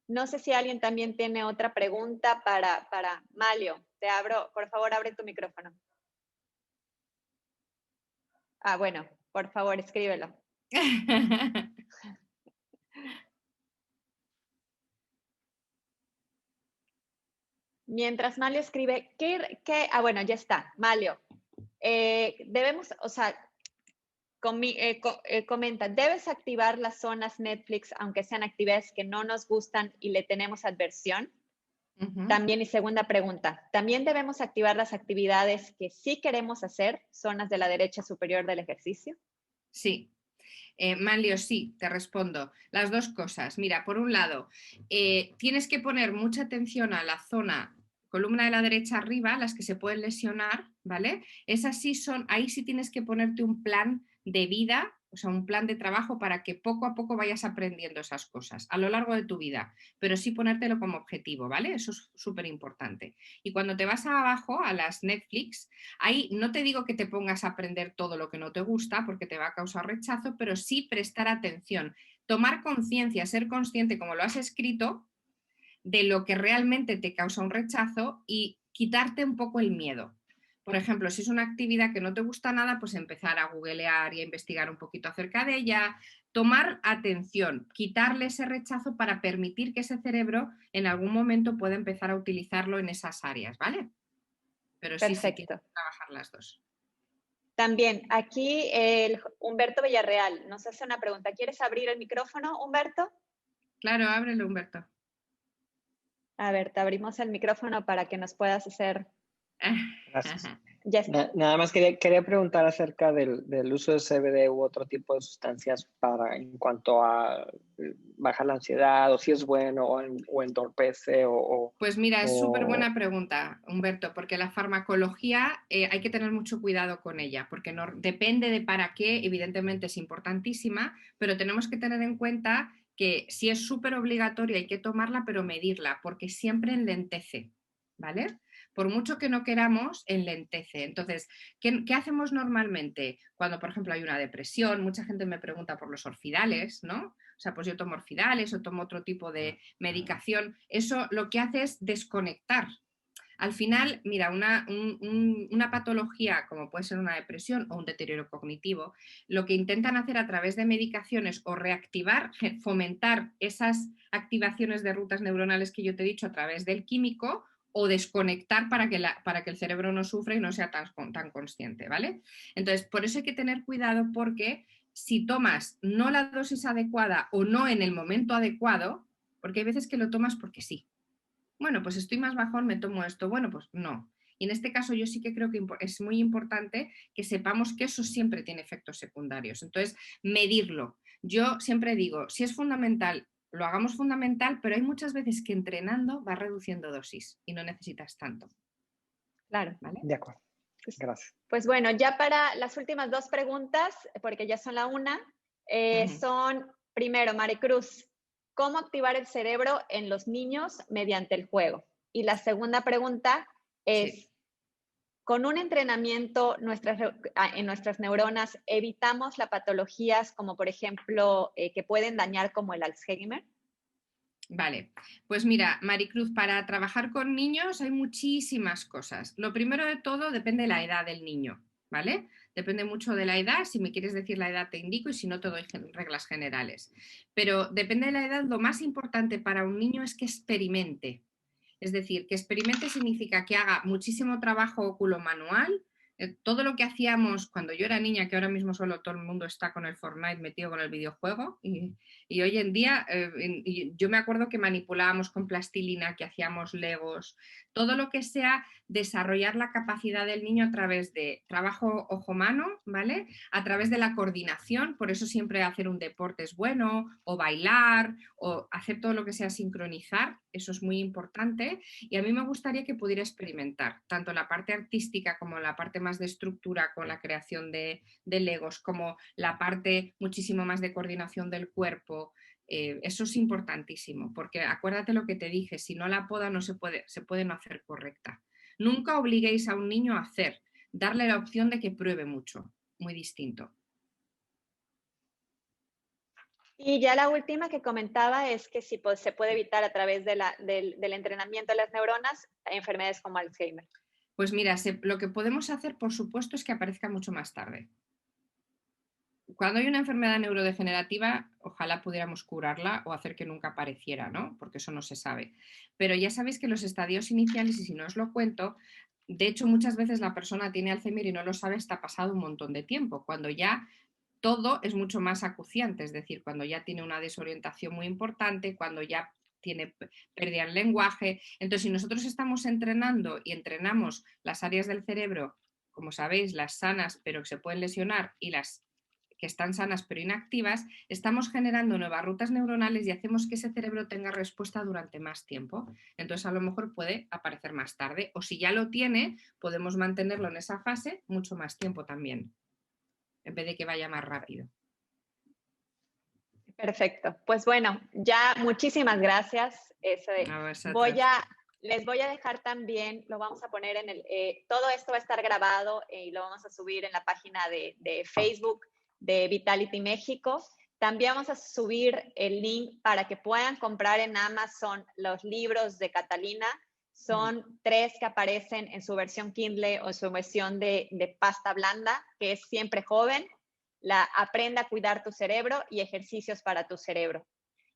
No sé si alguien también tiene otra pregunta para Malio. Te abro, por favor, abre tu micrófono. Ah, bueno, por favor, escríbelo. Mientras Malio escribe, bueno, ya está, Malio. Debemos, o sea, comenta, ¿debes activar las zonas Netflix aunque sean actividades que no nos gustan y le tenemos adversión? Ujú. También, y segunda pregunta, ¿también debemos activar las actividades que sí queremos hacer, zonas de la derecha superior del ejercicio? Sí. Manlio, sí, te respondo. Las dos cosas. Mira, por un lado, tienes que poner mucha atención a la zona, columna de la derecha arriba, las que se pueden lesionar, ¿vale? Esas sí son, ahí sí tienes que ponerte un plan de vida, o sea, un plan de trabajo para que poco a poco vayas aprendiendo esas cosas a lo largo de tu vida, pero sí ponértelo como objetivo, ¿vale? Eso es súper importante. Y cuando te vas abajo a las Netflix, ahí no te digo que te pongas a aprender todo lo que no te gusta porque te va a causar rechazo, pero sí prestar atención, tomar conciencia, ser consciente, como lo has escrito, de lo que realmente te causa un rechazo y quitarte un poco el miedo. Por ejemplo, si es una actividad que no te gusta nada, pues empezar a googlear y a investigar un poquito acerca de ella, tomar atención, quitarle ese rechazo para permitir que ese cerebro en algún momento pueda empezar a utilizarlo en esas áreas, ¿vale? Pero sí, tienes Perfecto. que trabajar las dos. También aquí el Humberto Villarreal nos hace una pregunta. ¿Quieres abrir el micrófono, Humberto? Claro, ábrelo, Humberto. A ver, te abrimos el micrófono para que nos puedas hacer. Gracias. Ya está. Nada más quería preguntar acerca del uso de CBD u otro tipo de sustancias para en cuanto a bajar la ansiedad o si es bueno o entorpece Pues mira, es súper o- buena pregunta, Humberto, porque la farmacología hay que tener mucho cuidado con ella, porque no, depende de para qué, evidentemente es importantísima, pero tenemos que tener en cuenta que si es súper obligatoria hay que tomarla, pero medirla, porque siempre enlentece, ¿vale? Por mucho que no queramos, enlentece. Entonces, ¿qué hacemos normalmente? Cuando, por ejemplo, hay una depresión, mucha gente me pregunta por los orfidales, ¿no? O sea, pues yo tomo orfidales o tomo otro tipo de medicación. Eso lo que hace es desconectar. Al final, mira, una patología como puede ser una depresión o un deterioro cognitivo, lo que intentan hacer a través de medicaciones o reactivar, fomentar esas activaciones de rutas neuronales que yo te he dicho a través del químico o desconectar para que el cerebro no sufra y no sea tan consciente, ¿vale? Entonces, por eso hay que tener cuidado porque si tomas no la dosis adecuada o no en el momento adecuado, porque hay veces que lo tomas porque sí. Bueno, pues estoy más bajón, me tomo esto. Bueno, pues no. Y en este caso yo sí que creo que es muy importante que sepamos que eso siempre tiene efectos secundarios. Entonces, medirlo. Yo siempre digo, si es fundamental, lo hagamos fundamental, pero hay muchas veces que entrenando va reduciendo dosis y no necesitas tanto. Claro. ¿Vale? de acuerdo. Pues, Gracias. pues bueno, ya para las últimas dos preguntas, porque ya son la una, son, primero, Maricruz, ¿cómo activar el cerebro en los niños mediante el juego? Y la segunda pregunta Sí. es, ¿con un entrenamiento en nuestras neuronas evitamos las patologías como, por ejemplo, que pueden dañar como el Alzheimer? Vale, pues mira, Maricruz, para trabajar con niños hay muchísimas cosas. Lo primero de todo depende de la edad del niño, ¿vale? Depende mucho de la edad. Si me quieres decir la edad te indico y si no te doy reglas generales. Pero depende de la edad, lo más importante para un niño es que experimente. Es decir, que experimente significa que haga muchísimo trabajo oculomanual. Todo lo que hacíamos cuando yo era niña, que ahora mismo solo todo el mundo está con el Fortnite metido con el videojuego, y hoy en día yo me acuerdo que manipulábamos con plastilina, que hacíamos legos, todo lo que sea desarrollar la capacidad del niño a través de trabajo ojo-mano, ¿vale? A través de la coordinación, por eso siempre hacer un deporte es bueno, o bailar, o hacer todo lo que sea sincronizar, eso es muy importante. Y a mí me gustaría que pudiera experimentar tanto la parte artística como la parte más de estructura con la creación de legos, como la parte muchísimo más de coordinación del cuerpo. Eso es importantísimo, porque acuérdate lo que te dije, si no la poda no se puede no hacer correcta. Nunca obliguéis a un niño a hacer, darle la opción de que pruebe mucho, muy distinto. Y ya la última que comentaba es que si se puede evitar a través de del entrenamiento de las neuronas enfermedades como Alzheimer. Pues mira, lo que podemos hacer, por supuesto, es que aparezca mucho más tarde. Cuando hay una enfermedad neurodegenerativa, ojalá pudiéramos curarla o hacer que nunca apareciera, ¿no? Porque eso no se sabe. Pero ya sabéis que los estadios iniciales, y si no os lo cuento, de hecho muchas veces la persona tiene Alzheimer y no lo sabe hasta pasado un montón de tiempo, cuando ya todo es mucho más acuciante, es decir, cuando ya tiene una desorientación muy importante, cuando ya tiene pérdida en lenguaje. Entonces, si nosotros estamos entrenando y entrenamos las áreas del cerebro, como sabéis, las sanas pero que se pueden lesionar y las que están sanas pero inactivas, estamos generando nuevas rutas neuronales y hacemos que ese cerebro tenga respuesta durante más tiempo. Entonces, a lo mejor puede aparecer más tarde, o si ya lo tiene, podemos mantenerlo en esa fase mucho más tiempo también, en vez de que vaya más rápido. Perfecto. Pues bueno, ya muchísimas gracias. Les voy a dejar también, lo vamos a poner en todo esto va a estar grabado y lo vamos a subir en la página de Facebook de Vitality México. También vamos a subir el link para que puedan comprar en Amazon los libros de Catalina. Son 3 que aparecen en su versión Kindle o su versión de pasta blanda, que es Siempre Joven, Aprenda a cuidar tu cerebro y Ejercicios para tu cerebro.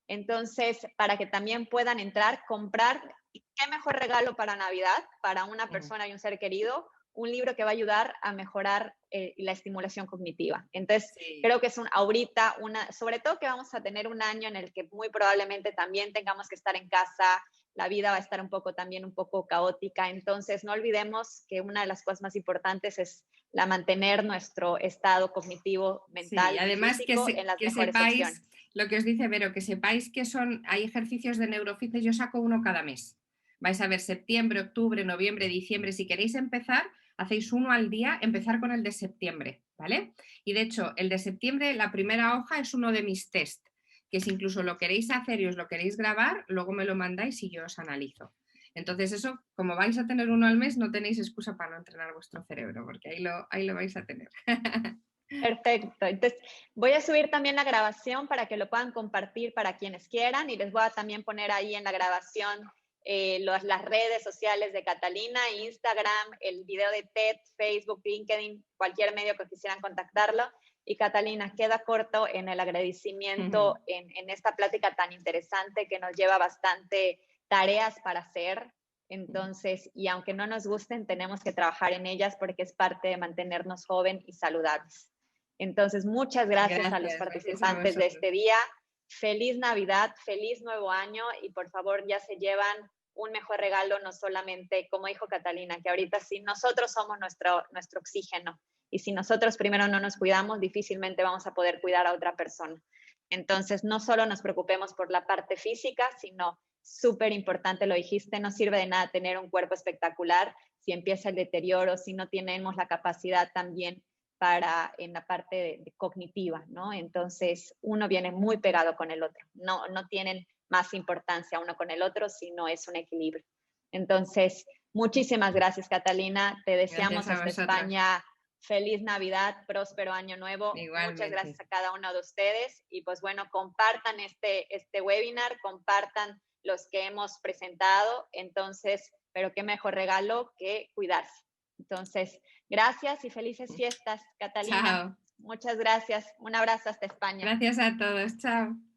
Entonces, para que también puedan entrar, comprar, qué mejor regalo para Navidad, para una persona y un ser querido, un libro que va a ayudar a mejorar la estimulación cognitiva. Entonces, creo que es ahorita, sobre todo que vamos a tener un año en el que muy probablemente también tengamos que estar en casa, la vida va a estar un poco caótica. Entonces, no olvidemos que una de las cosas más importantes es mantener nuestro estado cognitivo, mental, sí, además y físico en las mejores opciones. Lo que os dice Vero, que sepáis que hay ejercicios de neurofitness, yo saco uno cada mes. Vais a ver septiembre, octubre, noviembre, diciembre. Si queréis empezar, hacéis uno al día, empezar con el de septiembre, ¿vale? Y de hecho, el de septiembre, la primera hoja es uno de mis test, que si incluso lo queréis hacer y os lo queréis grabar, luego me lo mandáis y yo os analizo. Entonces eso, como vais a tener uno al mes, no tenéis excusa para no entrenar vuestro cerebro, porque ahí lo vais a tener. Perfecto. Entonces, voy a subir también la grabación para que lo puedan compartir para quienes quieran y les voy a también poner ahí en la grabación las redes sociales de Catalina, Instagram, el video de TED, Facebook, LinkedIn, cualquier medio que quisieran contactarlo. Y Catalina, queda corto en el agradecimiento en esta plática tan interesante que nos lleva bastante tareas para hacer. Entonces, y aunque no nos gusten, tenemos que trabajar en ellas porque es parte de mantenernos jóvenes y saludables. Entonces, muchas gracias a los participantes de este día. Feliz Navidad, feliz nuevo año y por favor ya se llevan un mejor regalo, no solamente, como dijo Catalina, que ahorita sí, nosotros somos nuestro oxígeno y si nosotros primero no nos cuidamos, difícilmente vamos a poder cuidar a otra persona. Entonces, no solo nos preocupemos por la parte física, sino súper importante, lo dijiste, no sirve de nada tener un cuerpo espectacular si empieza el deterioro, si no tenemos la capacidad también en la parte cognitiva, ¿no? Entonces, uno viene muy pegado con el otro. No tienen más importancia uno con el otro, sino es un equilibrio. Entonces, muchísimas gracias, Catalina. Te deseamos hasta España feliz Navidad, próspero año nuevo. Igualmente. Muchas gracias a cada uno de ustedes. Y pues bueno, compartan este webinar, compartan los que hemos presentado. Entonces, pero qué mejor regalo que cuidarse. Entonces, gracias y felices fiestas, Catalina. Chao. Muchas gracias. Un abrazo hasta España. Gracias a todos. Chao.